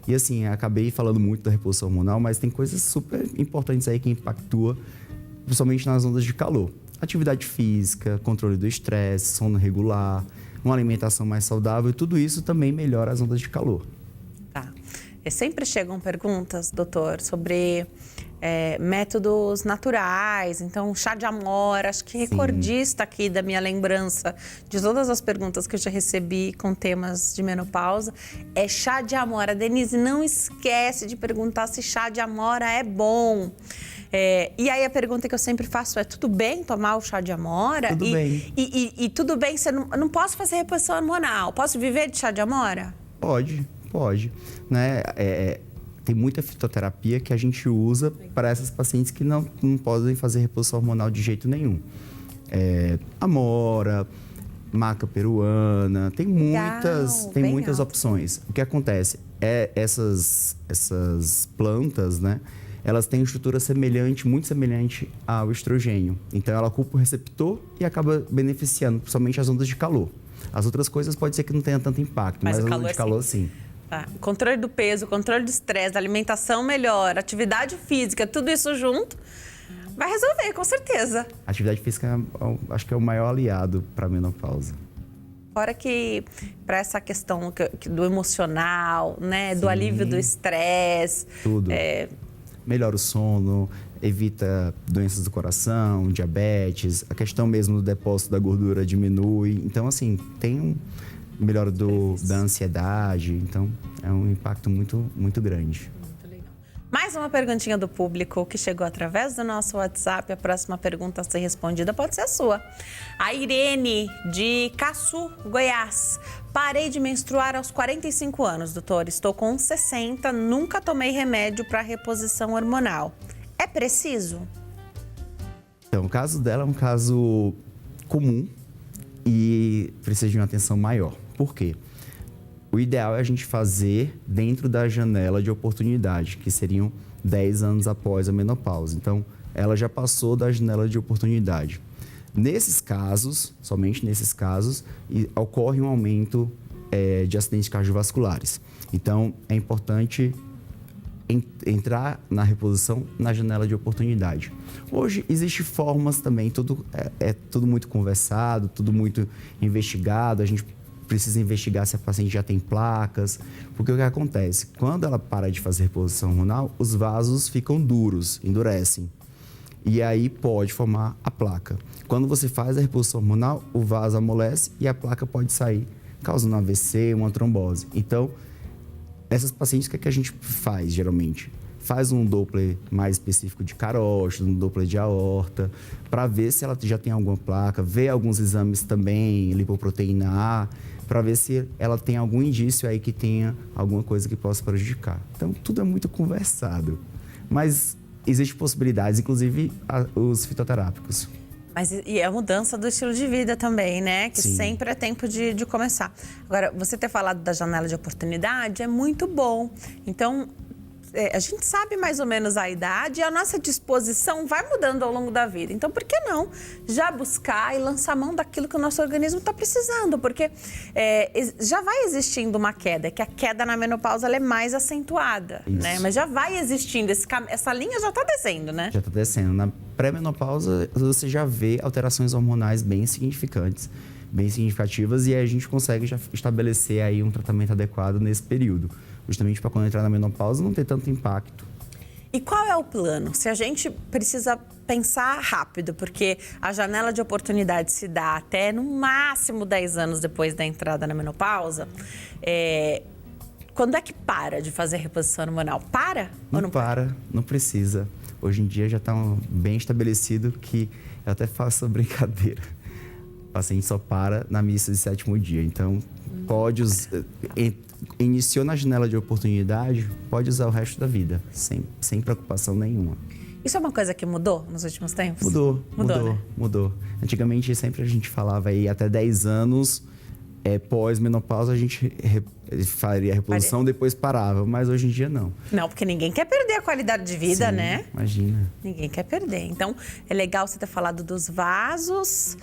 E assim, acabei falando muito da reposição hormonal, mas tem coisas super importantes aí que impactuam, principalmente nas ondas de calor. Atividade física, controle do estresse, sono regular, uma alimentação mais saudável, tudo isso também melhora as ondas de calor. Tá. E sempre chegam perguntas, doutor, sobre métodos naturais, então chá de amora, acho que recordista aqui da minha lembrança de todas as perguntas que eu já recebi com temas de menopausa, é chá de amora. Denise, não esquece de perguntar se chá de amora é bom. E aí a pergunta que eu sempre faço é, tudo bem tomar o chá de amora? Tudo bem. E tudo bem, eu não posso fazer reposição hormonal, posso viver de chá de amora? Pode, né? Tem muita fitoterapia que a gente usa para essas pacientes que não podem fazer reposição hormonal de jeito nenhum. Amora, maca peruana, tem muitas opções. O que acontece essas plantas, né? Elas têm estrutura muito semelhante ao estrogênio. Então, ela ocupa o receptor e acaba beneficiando, principalmente as ondas de calor. As outras coisas pode ser que não tenha tanto impacto, mas as ondas de calor, sim. Tá. Controle do peso, controle do estresse, alimentação melhor, atividade física, tudo isso junto, vai resolver, com certeza. A atividade física, acho que é o maior aliado para a menopausa. Fora que, para essa questão do emocional, né, do alívio do estresse. Tudo. Melhora o sono, evita doenças do coração, diabetes, a questão mesmo do depósito da gordura diminui. Então, assim, tem melhora da ansiedade, então é um impacto muito, muito grande. Muito legal. Mais uma perguntinha do público que chegou através do nosso WhatsApp. A próxima pergunta a ser respondida pode ser a sua. A Irene, de Caçu, Goiás. Parei de menstruar aos 45 anos, doutor. Estou com 60, nunca tomei remédio para reposição hormonal. É preciso? Então, o caso dela é um caso comum e precisa de uma atenção maior. Por quê? O ideal é a gente fazer dentro da janela de oportunidade, que seriam 10 anos após a menopausa. Então, ela já passou da janela de oportunidade. Nesses casos, somente nesses casos, ocorre um aumento de acidentes cardiovasculares. Então, é importante entrar na reposição na janela de oportunidade. Hoje, existem formas também, tudo muito conversado, tudo muito investigado. A gente precisa investigar se a paciente já tem placas, porque o que acontece? Quando ela para de fazer reposição hormonal, os vasos ficam duros, endurecem. E aí pode formar a placa. Quando você faz a reposição hormonal, o vaso amolece e a placa pode sair, causando um AVC, uma trombose. Então, essas pacientes, o que a gente faz, geralmente? Faz um Doppler mais específico de carótido, um Doppler de aorta, para ver se ela já tem alguma placa, ver alguns exames também, lipoproteína A, para ver se ela tem algum indício aí que tenha alguma coisa que possa prejudicar. Então, tudo é muito conversado. Mas existem possibilidades, inclusive os fitoterápicos. Mas e a mudança do estilo de vida também, né? Que Sim. sempre é tempo de começar. Agora, você ter falado da janela de oportunidade é muito bom. Então, a gente sabe mais ou menos a idade e a nossa disposição vai mudando ao longo da vida. Então, por que não já buscar e lançar mão daquilo que o nosso organismo está precisando? Porque já vai existindo uma queda, que a queda na menopausa ela é mais acentuada, né? Mas já vai existindo, essa linha já está descendo, né? Já está descendo. Na pré-menopausa, você já vê alterações hormonais bem significantes, bem significativas, e aí a gente consegue já estabelecer aí um tratamento adequado nesse período, justamente para quando entrar na menopausa não ter tanto impacto. E qual é o plano? Se a gente precisa pensar rápido, porque a janela de oportunidade se dá até no máximo 10 anos depois da entrada na menopausa, quando é que para de fazer reposição hormonal? Para? Não para, não precisa. Hoje em dia já está bem estabelecido que eu até faço a brincadeira. O paciente só para na missa de 7º dia. Então, iniciou na janela de oportunidade, pode usar o resto da vida, sem preocupação nenhuma. Isso é uma coisa que mudou nos últimos tempos? Mudou. Antigamente, sempre a gente falava aí até 10 anos, pós-menopausa, a gente faria a reposição, depois parava. Mas hoje em dia, não. Não, porque ninguém quer perder a qualidade de vida, Sim, né? Imagina. Ninguém quer perder. Então, é legal você ter falado dos vasos,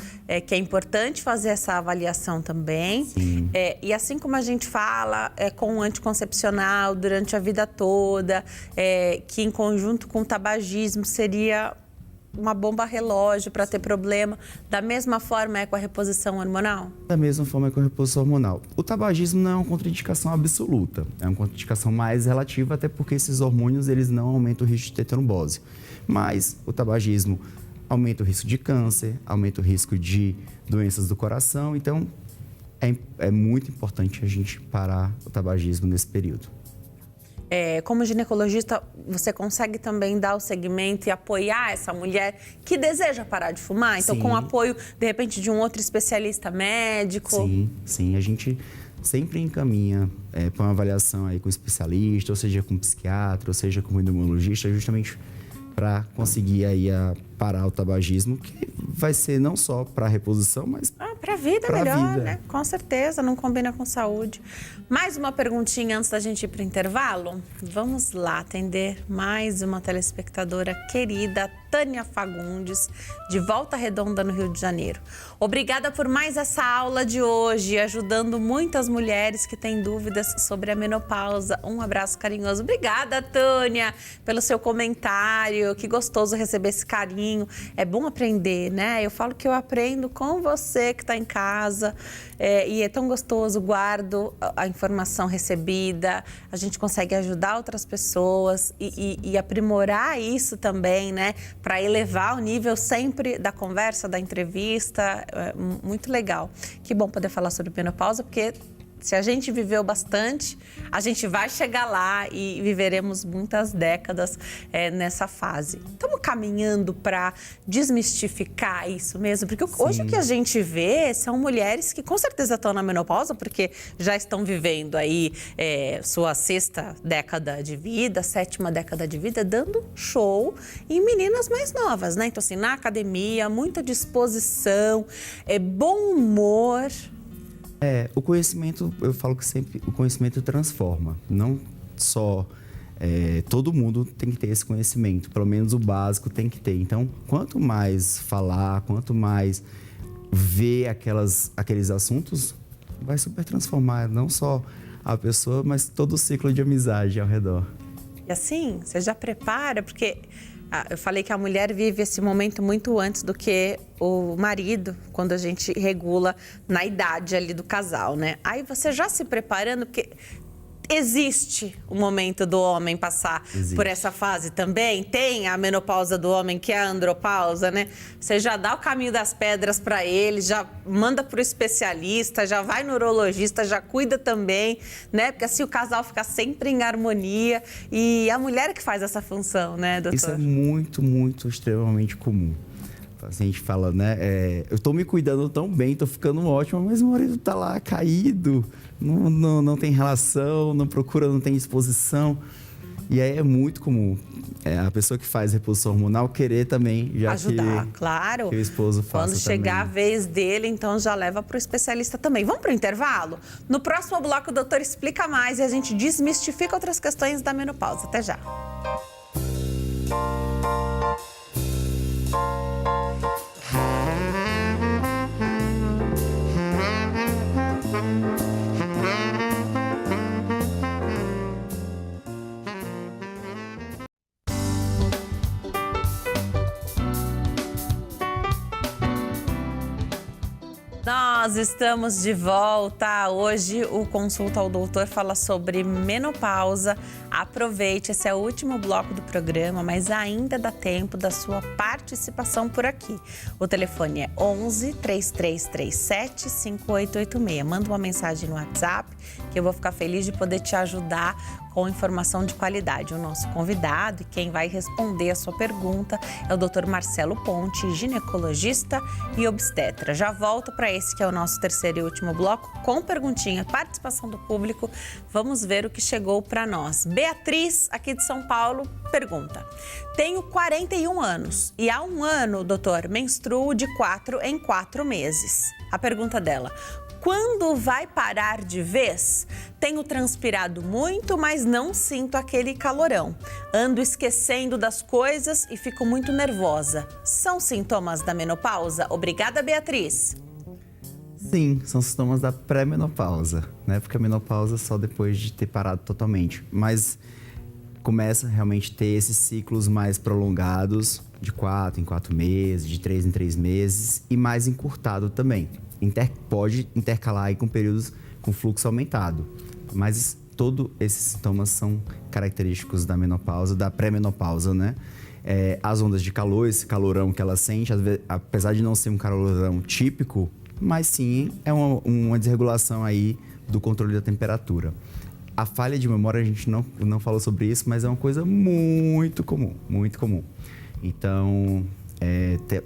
que é importante fazer essa avaliação também. Sim. E assim como a gente fala com o anticoncepcional durante a vida toda, que em conjunto com o tabagismo seria uma bomba relógio para ter problema, da mesma forma com a reposição hormonal? Da mesma forma com a reposição hormonal. O tabagismo não é uma contraindicação absoluta, é uma contraindicação mais relativa, até porque esses hormônios eles não aumentam o risco de ter trombose. Mas o tabagismo aumenta o risco de câncer, aumenta o risco de doenças do coração, então é muito importante a gente parar o tabagismo nesse período. Como ginecologista, você consegue também dar o segmento e apoiar essa mulher que deseja parar de fumar? Então, Sim. com o apoio, de repente, de um outro especialista médico? Sim. A gente sempre encaminha para uma avaliação aí com especialista, ou seja, com psiquiatra, ou seja, com endocrinologista, justamente para conseguir aí parar o tabagismo, que vai ser não só para a reposição, mas para a vida pra melhor, vida. né? Com certeza, não combina com saúde. Mais uma perguntinha antes da gente ir para o intervalo? Vamos lá atender mais uma telespectadora querida, Tânia Fagundes, de Volta Redonda, no Rio de Janeiro. Obrigada por mais essa aula de hoje, ajudando muitas mulheres que têm dúvidas sobre a menopausa. Um abraço carinhoso. Obrigada, Tânia, pelo seu comentário. Que gostoso receber esse carinho. É bom aprender, né? Eu falo que eu aprendo com você que está em casa. E é tão gostoso, guardo a informação recebida, a gente consegue ajudar outras pessoas e aprimorar isso também, né? Para elevar o nível sempre da conversa, da entrevista. Muito legal. Que bom poder falar sobre menopausa, porque se a gente viveu bastante, a gente vai chegar lá e viveremos muitas décadas nessa fase. Estamos caminhando para desmistificar isso mesmo, porque hoje o que a gente vê são mulheres que com certeza estão na menopausa, porque já estão vivendo aí sua 6ª década de vida, 7ª década de vida, dando show em meninas mais novas, né? Então, assim, na academia, muita disposição, bom humor. O conhecimento, eu falo que sempre o conhecimento transforma. Não só todo mundo tem que ter esse conhecimento, pelo menos o básico tem que ter. Então, quanto mais falar, quanto mais ver aqueles assuntos, vai super transformar não só a pessoa, mas todo o ciclo de amizade ao redor. E assim, você já prepara, porque eu falei que a mulher vive esse momento muito antes do que o marido, quando a gente regula na idade ali do casal, né? Aí você já se preparando, porque existe o momento do homem passar por essa fase também. Tem a menopausa do homem, que é a andropausa, né? Você já dá o caminho das pedras para ele, já manda para o especialista, já vai no urologista, já cuida também, né? Porque assim o casal fica sempre em harmonia. E a mulher que faz essa função, né, doutor? Isso é muito, muito, extremamente comum. O paciente fala, né? Eu tô me cuidando tão bem, tô ficando ótimo, mas o marido tá lá caído, não tem relação, não procura, não tem exposição. E aí é muito comum a pessoa que faz reposição hormonal querer também já ajudar, claro. Que o esposo faça Quando chegar também. a vez dele, então já leva para o especialista também. Vamos para o intervalo? No próximo bloco, o doutor explica mais e a gente desmistifica outras questões da menopausa. Até já. Nós estamos de volta. Hoje o Consulta ao Doutor fala sobre menopausa. Aproveite, esse é o último bloco do programa, mas ainda dá tempo da sua participação por aqui. O telefone é 11 3337 5886. Manda uma mensagem no WhatsApp que eu vou ficar feliz de poder te ajudar com informação de qualidade. O nosso convidado e quem vai responder a sua pergunta é o Dr. Marcelo Ponte, ginecologista e obstetra. Já volto para esse que é o nosso terceiro e último bloco com perguntinha, participação do público. Vamos ver o que chegou para nós. Beatriz, aqui de São Paulo, pergunta: tenho 41 anos e há um ano, doutor, menstruo de 4 em 4 meses. A pergunta dela: quando vai parar de vez? Tenho transpirado muito, mas não sinto aquele calorão. Ando esquecendo das coisas e fico muito nervosa. São sintomas da menopausa? Obrigada, Beatriz. Sim, são sintomas da pré-menopausa, né? Porque a menopausa é só depois de ter parado totalmente. Mas começa realmente a ter esses ciclos mais prolongados, de 4 em 4 meses, de 3 em 3 meses e mais encurtado também. Pode intercalar aí com períodos com fluxo aumentado. Mas todos esses sintomas são característicos da menopausa, da pré-menopausa, né? As ondas de calor, esse calorão que ela sente, às vezes, apesar de não ser um calorão típico, mas sim é uma desregulação aí do controle da temperatura. A falha de memória, a gente não falou sobre isso, mas é uma coisa muito comum, muito comum. Então,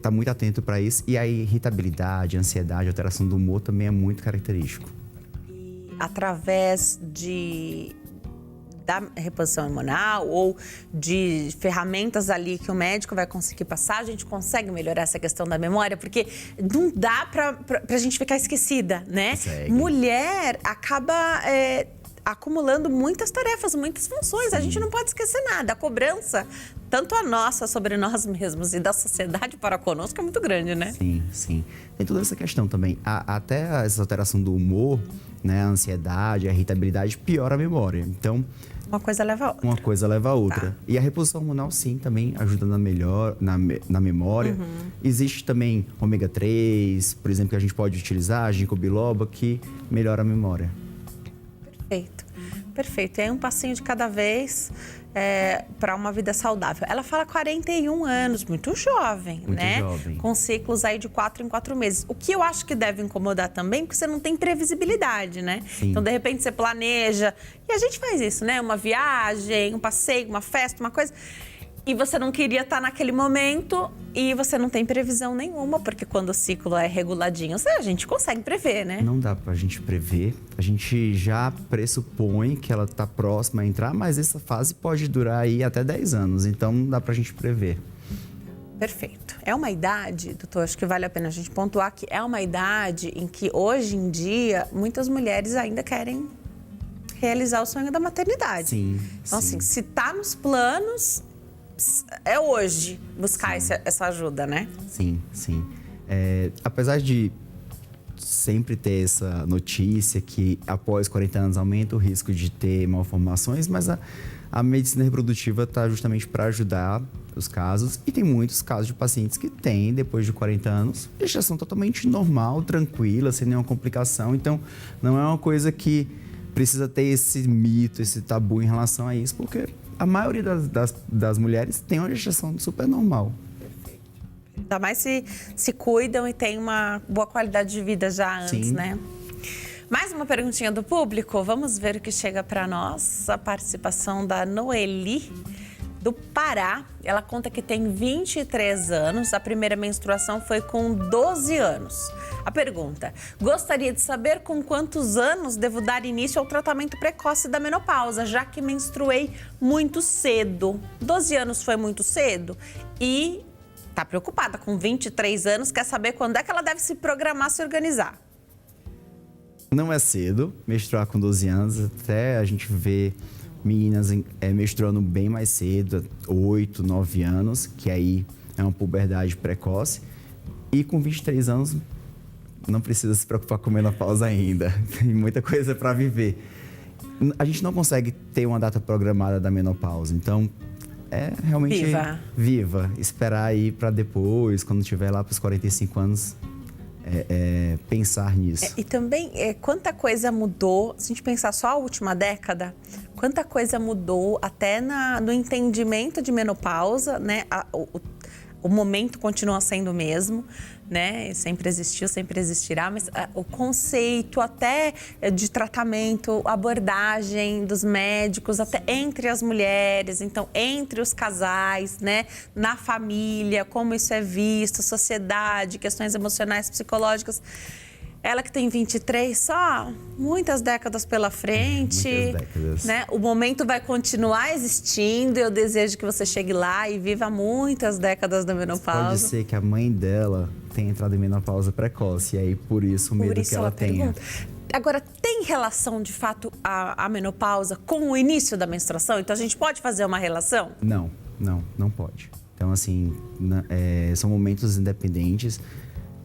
tá muito atento para isso. E a irritabilidade, ansiedade, alteração do humor também é muito característico. E através da reposição hormonal ou de ferramentas ali que o médico vai conseguir passar, a gente consegue melhorar essa questão da memória, porque não dá pra gente ficar esquecida, né? Consegue. Mulher acaba acumulando muitas tarefas, muitas funções. Sim. A gente não pode esquecer nada. A cobrança, tanto a nossa sobre nós mesmos e da sociedade para conosco, é muito grande, né? Sim, sim. Tem toda essa questão também. Até essa alteração do humor, né? A ansiedade, a irritabilidade piora a memória. Então, uma coisa leva a outra. Uma coisa leva a outra. Tá. E a reposição hormonal, sim, também ajuda na memória. Uhum. Existe também ômega 3, por exemplo, que a gente pode utilizar, ginkgo biloba, que melhora a memória. Perfeito. Perfeito. E aí um passinho de cada vez para uma vida saudável. Ela fala 41 anos, muito jovem, muito né? Jovem. Com ciclos aí de 4 em 4 meses. O que eu acho que deve incomodar também, porque você não tem previsibilidade, né? Sim. Então, de repente, você planeja. E a gente faz isso, né? Uma viagem, um passeio, uma festa, uma coisa. E você não queria estar naquele momento e você não tem previsão nenhuma, porque quando o ciclo é reguladinho, a gente consegue prever, né? Não dá pra gente prever. A gente já pressupõe que ela tá próxima a entrar, mas essa fase pode durar aí até 10 anos, então não dá pra gente prever. Perfeito. É uma idade, doutor, acho que vale a pena a gente pontuar que é uma idade em que hoje em dia muitas mulheres ainda querem realizar o sonho da maternidade. Sim. Então, sim. assim, se tá nos planos, é hoje buscar essa ajuda, né? Sim, sim. Apesar de sempre ter essa notícia que após 40 anos aumenta o risco de ter malformações, mas a medicina reprodutiva está justamente para ajudar os casos. E tem muitos casos de pacientes que têm, depois de 40 anos, gestação totalmente normal, tranquila, sem nenhuma complicação. Então, não é uma coisa que precisa ter esse mito, esse tabu em relação a isso, porque a maioria das mulheres tem uma gestação super normal. Ainda mais se cuidam e tem uma boa qualidade de vida já antes, Sim. né? Mais uma perguntinha do público. Vamos ver o que chega para nós. A participação da Noeli. do Pará. Ela conta que tem 23 anos, a primeira menstruação foi com 12 anos. A pergunta: gostaria de saber com quantos anos devo dar início ao tratamento precoce da menopausa, já que menstruei muito cedo. 12 anos foi muito cedo? E tá preocupada, com 23 anos, quer saber quando é que ela deve se programar, se organizar. Não é cedo menstruar com 12 anos, até a gente vê meninas menstruando bem mais cedo, 8, 9 anos, que aí é uma puberdade precoce. E com 23 anos, não precisa se preocupar com menopausa ainda. Tem muita coisa para viver. A gente não consegue ter uma data programada da menopausa, então é realmente viva. Esperar aí para depois, quando tiver lá para os 45 anos, pensar nisso. E também, quanta coisa mudou, se a gente pensar só a última década, quanta coisa mudou até no entendimento de menopausa, né? O momento continua sendo o mesmo, né? Sempre existiu, sempre existirá, mas o conceito até de tratamento, abordagem dos médicos, até entre as mulheres, então entre os casais, né? Na família, como isso é visto, sociedade, questões emocionais, psicológicas. Ela que tem 23, só muitas décadas pela frente. Muitas décadas. Né? O momento vai continuar existindo. Eu desejo que você chegue lá e viva muitas décadas da menopausa. Pode ser que a mãe dela tenha entrado em menopausa precoce, e aí por isso o medo que ela tenha. Agora, tem relação, de fato, a menopausa com o início da menstruação? Então, a gente pode fazer uma relação? Não pode. Então, assim, são momentos independentes.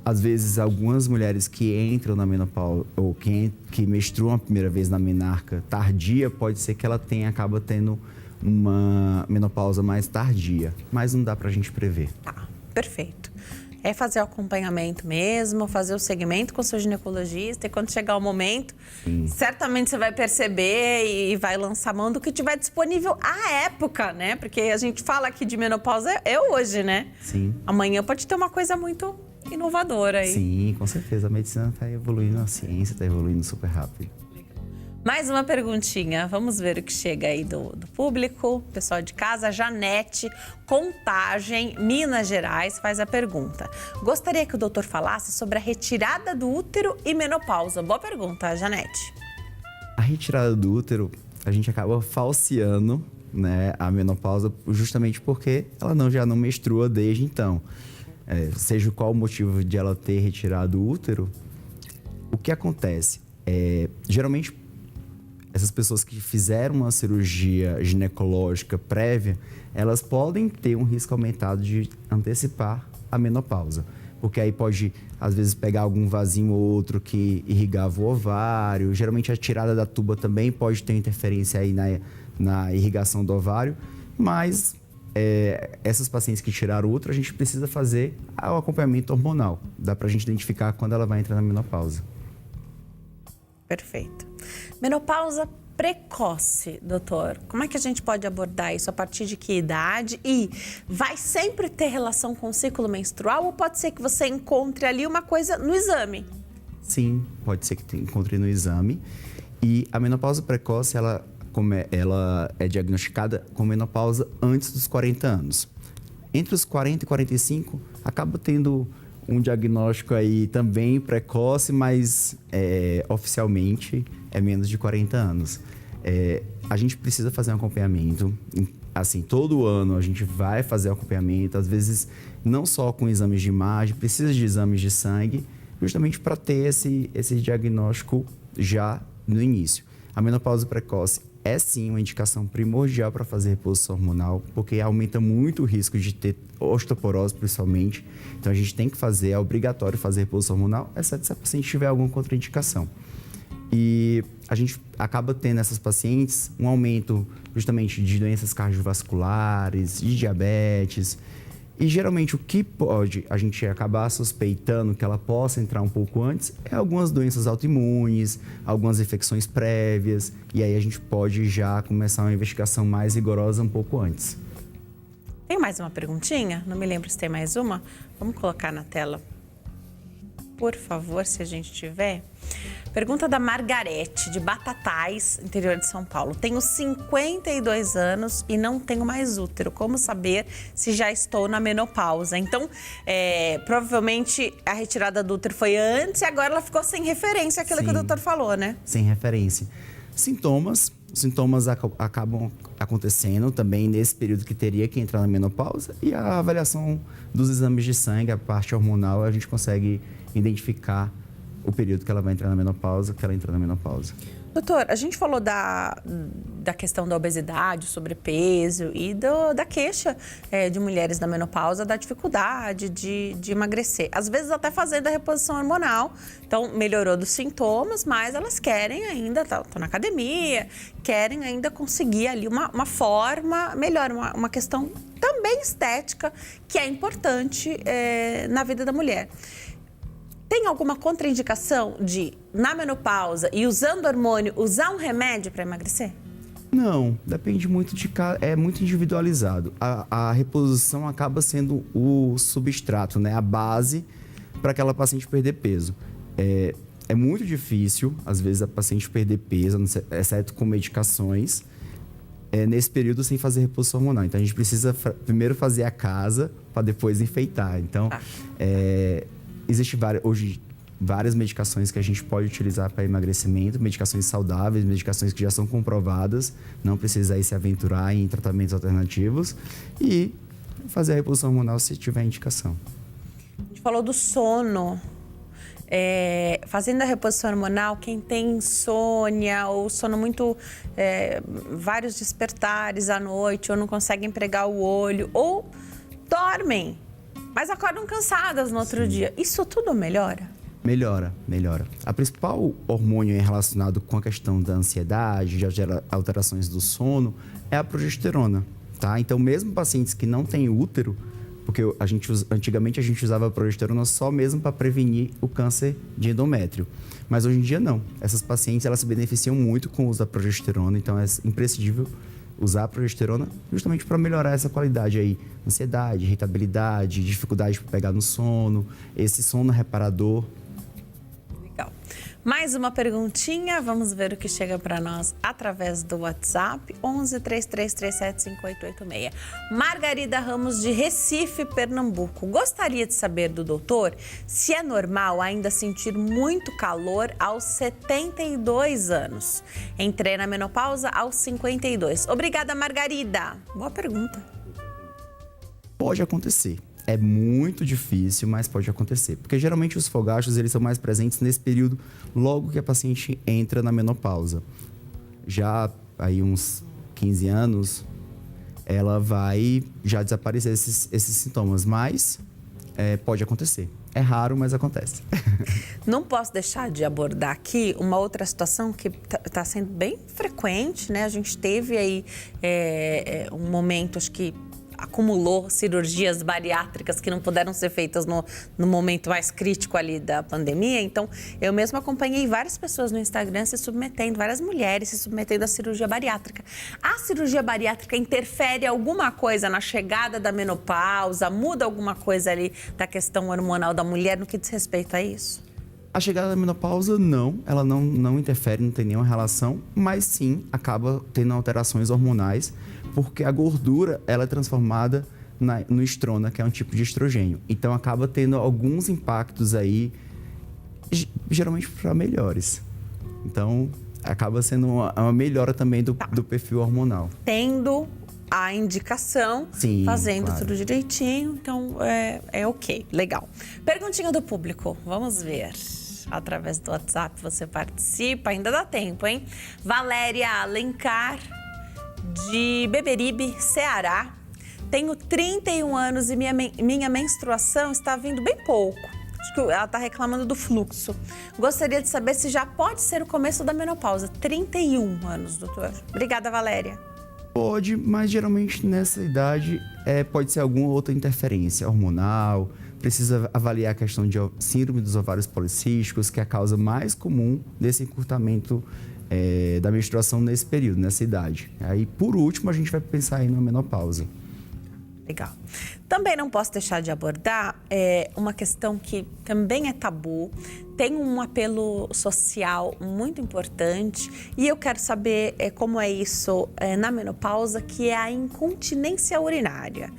Às vezes, algumas mulheres que entram na menopausa ou que menstruam a primeira vez na menarca tardia, pode ser que ela acaba tendo uma menopausa mais tardia, mas não dá pra gente prever. Tá, perfeito. É fazer o acompanhamento mesmo, fazer o segmento com o seu ginecologista, e quando chegar o momento, certamente você vai perceber e vai lançar mão do que tiver disponível à época, né? Porque a gente fala aqui de menopausa é hoje, né? Sim. Amanhã pode ter uma coisa muito inovadora aí. Sim, com certeza. A medicina está evoluindo, a ciência está evoluindo super rápido. Mais uma perguntinha. Vamos ver o que chega aí do público. Pessoal de casa, Janete, Contagem, Minas Gerais, faz a pergunta. Gostaria que o doutor falasse sobre a retirada do útero e menopausa. Boa pergunta, Janete. A retirada do útero, a gente acaba falseando, né, a menopausa justamente porque ela já não menstrua desde então. Seja qual o motivo de ela ter retirado o útero, o que acontece? Geralmente, essas pessoas que fizeram uma cirurgia ginecológica prévia, elas podem ter um risco aumentado de antecipar a menopausa. Porque aí pode, às vezes, pegar algum vasinho ou outro que irrigava o ovário. Geralmente, a tirada da tuba também pode ter interferência aí na irrigação do ovário. Mas essas pacientes que tiraram o útero, a gente precisa fazer o acompanhamento hormonal. Dá pra gente identificar quando ela vai entrar na menopausa. Perfeito. Menopausa precoce, doutor. Como é que a gente pode abordar isso? A partir de que idade? E vai sempre ter relação com o ciclo menstrual ou pode ser que você encontre ali uma coisa no exame? Sim, pode ser que encontre no exame. E a menopausa precoce, ela é diagnosticada com menopausa antes dos 40 anos. Entre os 40 e 45, acaba tendo um diagnóstico aí também precoce, mas oficialmente é menos de 40 anos. A gente precisa fazer um acompanhamento. Assim, todo ano a gente vai fazer acompanhamento, às vezes não só com exames de imagem, precisa de exames de sangue, justamente para ter esse diagnóstico já no início. A menopausa precoce é sim uma indicação primordial para fazer reposição hormonal, porque aumenta muito o risco de ter osteoporose, principalmente. Então, a gente tem que fazer, é obrigatório fazer reposição hormonal, exceto se a paciente tiver alguma contraindicação. E a gente acaba tendo nessas pacientes um aumento justamente de doenças cardiovasculares, de diabetes. E geralmente o que pode a gente acabar suspeitando que ela possa entrar um pouco antes é algumas doenças autoimunes, algumas infecções prévias, e aí a gente pode já começar uma investigação mais rigorosa um pouco antes. Tem mais uma perguntinha? Não me lembro se tem mais uma. Vamos colocar na tela. por favor, se a gente tiver. Pergunta da Margarete, de Batatais, interior de São Paulo. Tenho 52 anos e não tenho mais útero. Como saber se já estou na menopausa? Então, provavelmente a retirada do útero foi antes e agora ela ficou sem referência àquilo que o doutor falou, né? Sem referência. Sintomas acabam acontecendo também nesse período que teria que entrar na menopausa, e a avaliação dos exames de sangue, a parte hormonal, a gente consegue identificar o período que ela vai entrar na menopausa, que ela entra na menopausa. Doutor, a gente falou da questão da obesidade, sobrepeso e da queixa de mulheres na menopausa, da dificuldade de emagrecer. Às vezes até fazendo a reposição hormonal, então melhorou dos sintomas, mas elas querem ainda, estão na academia, querem ainda conseguir ali uma forma melhor, uma questão também estética, que é importante na vida da mulher. Tem alguma contraindicação de, na menopausa e usando hormônio, usar um remédio para emagrecer? Não, depende muito é muito individualizado. A reposição acaba sendo o substrato, né? A base para aquela paciente perder peso. É muito difícil, às vezes, a paciente perder peso, exceto com medicações, nesse período sem fazer reposição hormonal. Então, a gente precisa primeiro fazer a casa para depois enfeitar. Então, Existem hoje várias medicações que a gente pode utilizar para emagrecimento, medicações saudáveis, medicações que já são comprovadas, não precisa aí se aventurar em tratamentos alternativos, e fazer a reposição hormonal se tiver indicação. A gente falou do sono. Fazendo a reposição hormonal, quem tem insônia ou sono muito, vários despertares à noite, ou não conseguem pregar o olho, ou dormem, mas acordam cansadas no outro dia. Isso tudo melhora? Melhora. A principal hormônio relacionado com a questão da ansiedade, de alterações do sono, é a progesterona, tá? Então, mesmo pacientes que não têm útero, porque antigamente a gente usava a progesterona só mesmo para prevenir o câncer de endométrio. Mas hoje em dia não. Essas pacientes, elas se beneficiam muito com o uso da progesterona, então é imprescindível usar a progesterona justamente para melhorar essa qualidade aí. Ansiedade, irritabilidade, dificuldade para pegar no sono, esse sono reparador. Legal. Mais uma perguntinha, vamos ver o que chega para nós através do WhatsApp, 11 3337 5886. Margarida Ramos, de Recife, Pernambuco. Gostaria de saber do doutor se é normal ainda sentir muito calor aos 72 anos. Entrei na menopausa aos 52. Obrigada, Margarida. Boa pergunta. Pode acontecer. É muito difícil, mas pode acontecer. Porque geralmente os fogachos, eles são mais presentes nesse período logo que a paciente entra na menopausa. Já aí uns 15 anos, ela vai já desaparecer esses sintomas, mas pode acontecer. É raro, mas acontece. Não posso deixar de abordar aqui uma outra situação que está sendo bem frequente, né? A gente teve aí um momento, acho que acumulou cirurgias bariátricas que não puderam ser feitas no momento mais crítico ali da pandemia. Então, eu mesma acompanhei várias pessoas no Instagram se submetendo, várias mulheres se submetendo à cirurgia bariátrica. A cirurgia bariátrica interfere alguma coisa na chegada da menopausa? Muda alguma coisa ali da questão hormonal da mulher no que diz respeito a isso? A chegada da menopausa, não. Ela não interfere, não tem nenhuma relação, mas sim acaba tendo alterações hormonais, porque a gordura ela é transformada no estrona, que é um tipo de estrogênio. Então, acaba tendo alguns impactos aí, geralmente para melhores. Então, acaba sendo uma melhora também do perfil hormonal. Tendo a indicação, sim, fazendo claro, tudo direitinho, então é ok, legal. Perguntinha do público, vamos ver. Através do WhatsApp você participa, ainda dá tempo, hein? Valéria Alencar, de Beberibe, Ceará. Tenho 31 anos e minha menstruação está vindo bem pouco. Acho que ela está reclamando do fluxo. Gostaria de saber se já pode ser o começo da menopausa. 31 anos, doutor. Obrigada, Valéria. Pode, mas geralmente nessa idade pode ser alguma outra interferência hormonal. Precisa avaliar a questão de síndrome dos ovários policísticos, que é a causa mais comum desse encurtamento da menstruação nesse período, nessa idade. Aí, por último, a gente vai pensar aí na menopausa. Legal. Também não posso deixar de abordar uma questão que também é tabu, tem um apelo social muito importante e eu quero saber como é isso na menopausa, que é a incontinência urinária.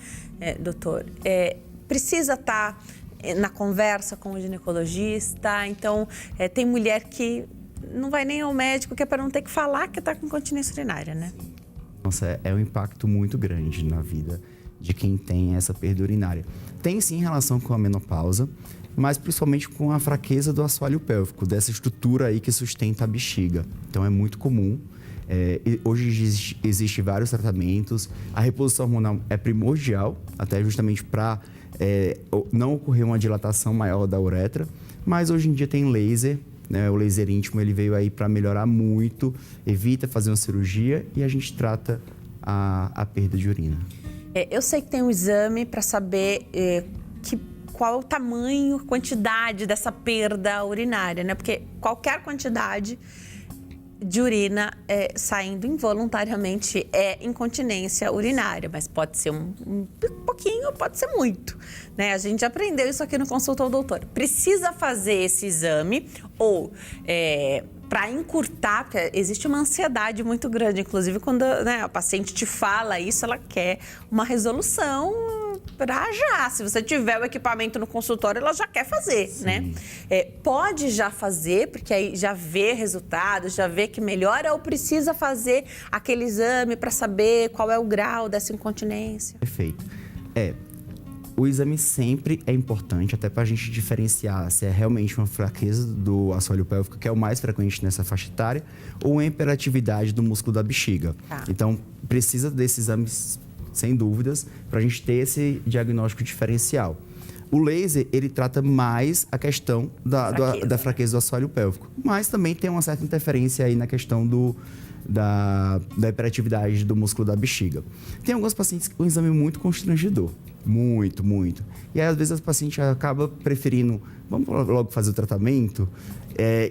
Doutor, precisa estar na conversa com o ginecologista, então tem mulher que não vai nem ao médico, que é para não ter que falar que está com incontinência urinária, né? Nossa, é um impacto muito grande na vida de quem tem essa perda urinária. Tem sim relação com a menopausa, mas principalmente com a fraqueza do assoalho pélvico, dessa estrutura aí que sustenta a bexiga. Então é muito comum. Hoje existe vários tratamentos. A reposição hormonal é primordial, até justamente para não ocorrer uma dilatação maior da uretra. Mas hoje em dia tem laser, né? O laser íntimo ele veio aí para melhorar muito, evita fazer uma cirurgia e a gente trata a perda de urina. Eu sei que tem um exame para saber qual é o tamanho, quantidade dessa perda urinária, né? Porque qualquer quantidade de urina saindo involuntariamente é incontinência urinária, mas pode ser um pouquinho, pode ser muito, né? A gente aprendeu isso aqui no Consulta ao Doutor. Precisa fazer esse exame ou para encurtar, porque existe uma ansiedade muito grande, inclusive quando a paciente te fala isso, ela quer uma resolução para já. Se você tiver o equipamento no consultório, ela já quer fazer, sim, né? Pode já fazer, porque aí já vê resultados, já vê que melhora, ou precisa fazer aquele exame para saber qual é o grau dessa incontinência? Perfeito. O exame sempre é importante, até para a gente diferenciar se é realmente uma fraqueza do assoalho pélvico, que é o mais frequente nessa faixa etária, ou uma hiperatividade do músculo da bexiga. Tá. Então, precisa desses exames, sem dúvidas, para a gente ter esse diagnóstico diferencial. O laser, ele trata mais a questão da fraqueza do assoalho pélvico, mas também tem uma certa interferência aí na questão da hiperatividade do músculo da bexiga. Tem alguns pacientes com um exame muito constrangedor. Muito, muito. E aí, às vezes, a paciente acaba preferindo, vamos logo fazer o tratamento,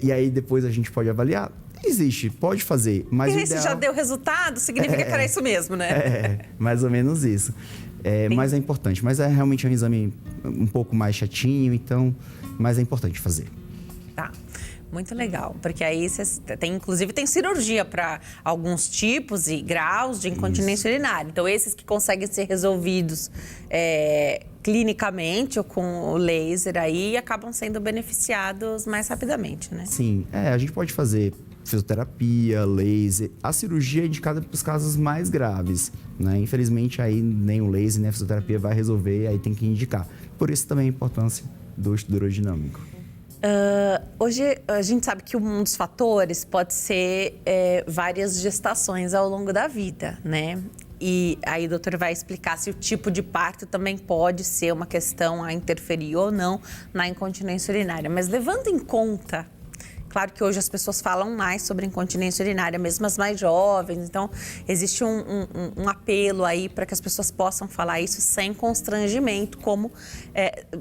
e aí depois a gente pode avaliar. Existe, pode fazer, mas o ideal... Se já deu resultado, significa que era isso mesmo, né? Mais ou menos isso. Mas é importante. Mas é realmente um exame um pouco mais chatinho, então... Mas é importante fazer. Tá. Muito legal, porque aí inclusive tem cirurgia para alguns tipos e graus de incontinência urinária. Então, esses que conseguem ser resolvidos clinicamente ou com o laser aí acabam sendo beneficiados mais rapidamente, né? Sim, a gente pode fazer fisioterapia, laser. A cirurgia é indicada para os casos mais graves, né? Infelizmente, aí nem o laser nem a fisioterapia vai resolver, aí tem que indicar. Por isso também a importância do estudo urodinâmico. Hoje a gente sabe que um dos fatores pode ser várias gestações ao longo da vida, né? E aí o doutor vai explicar se o tipo de parto também pode ser uma questão a interferir ou não na incontinência urinária. Mas levando em conta, claro que hoje as pessoas falam mais sobre incontinência urinária, mesmo as mais jovens, então existe um apelo aí para que as pessoas possam falar isso sem constrangimento, como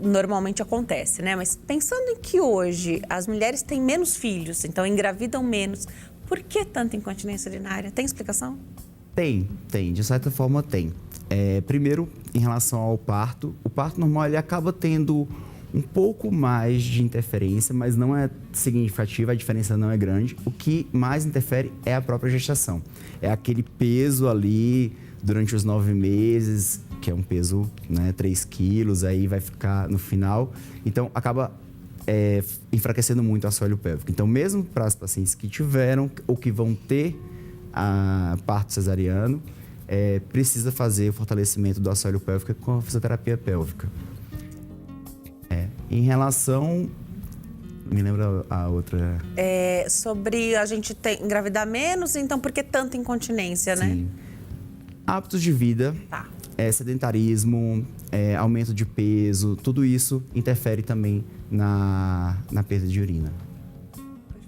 normalmente acontece, né? Mas pensando em que hoje as mulheres têm menos filhos, então engravidam menos, por que tanta incontinência urinária? Tem explicação? Tem, de certa forma tem. Primeiro, em relação ao parto, o parto normal ele acaba tendo um pouco mais de interferência, mas não é significativa, a diferença não é grande. O que mais interfere é a própria gestação. É aquele peso ali durante os 9 meses, que é um peso, né, 3 quilos, aí vai ficar no final. Então, acaba enfraquecendo muito o assoalho pélvico. Então, mesmo para as pacientes que tiveram ou que vão ter parto cesariano, precisa fazer o fortalecimento do assoalho pélvico com a fisioterapia pélvica. Em relação... Me lembra a outra... Sobre a gente engravidar menos, então por que tanta incontinência, né? Sim. Hábitos de vida, tá. Sedentarismo, aumento de peso, tudo isso interfere também na perda de urina.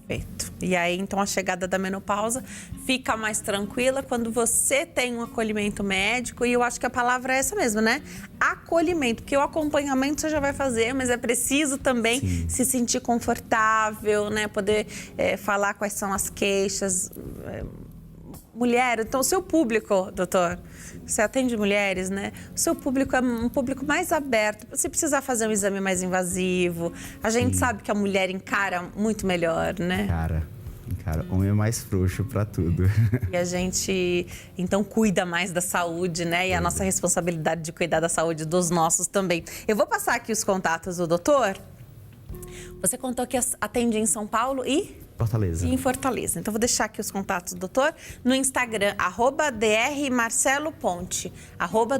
Perfeito. E aí, então, a chegada da menopausa fica mais tranquila quando você tem um acolhimento médico. E eu acho que a palavra é essa mesmo, né? Acolhimento, porque o acompanhamento você já vai fazer, mas é preciso também Sim. se sentir confortável, né? Poder falar quais são as queixas, mulher, então o seu público, doutor, você atende mulheres, né? O seu público é um público mais aberto. Se precisar fazer um exame mais invasivo, a gente sabe que a mulher encara muito melhor, né? Cara, homem é mais frouxo pra tudo. E a gente, então, cuida mais da saúde, né? E a nossa responsabilidade de cuidar da saúde dos nossos também. Eu vou passar aqui os contatos do doutor. Você contou que atende em São Paulo e... Fortaleza. E em Fortaleza. Então, vou deixar aqui os contatos do doutor no Instagram, @drmarceloponte,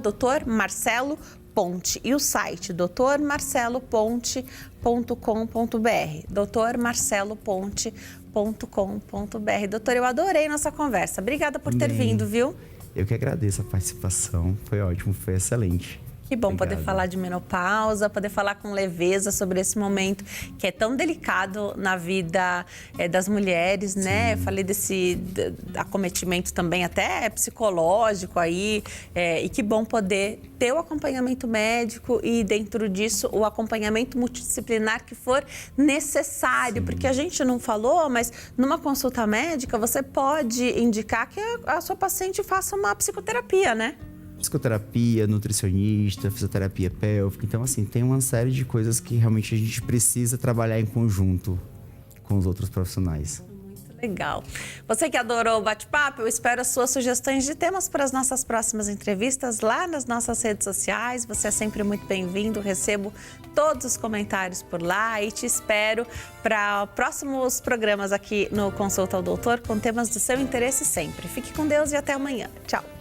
@doutormarceloponte. E o site, doutormarceloponte.com.br, doutormarceloponte.com.br. Doutor, eu adorei nossa conversa. Obrigada por ter vindo, viu? Eu que agradeço a participação. Foi ótimo, foi excelente. Que bom Obrigado. poder falar de menopausa, poder falar com leveza sobre esse momento que é tão delicado na vida das mulheres, né? Eu falei desse acometimento também até psicológico aí, e que bom poder ter o acompanhamento médico e dentro disso o acompanhamento multidisciplinar que for necessário, porque a gente não falou, mas numa consulta médica você pode indicar que a sua paciente faça uma psicoterapia, né? Psicoterapia, nutricionista, fisioterapia pélvica. Então, assim, tem uma série de coisas que realmente a gente precisa trabalhar em conjunto com os outros profissionais. Muito legal. Você que adorou o bate-papo, eu espero as suas sugestões de temas para as nossas próximas entrevistas lá nas nossas redes sociais. Você é sempre muito bem-vindo, recebo todos os comentários por lá e te espero para próximos programas aqui no Consulta ao Doutor com temas do seu interesse sempre. Fique com Deus e até amanhã. Tchau.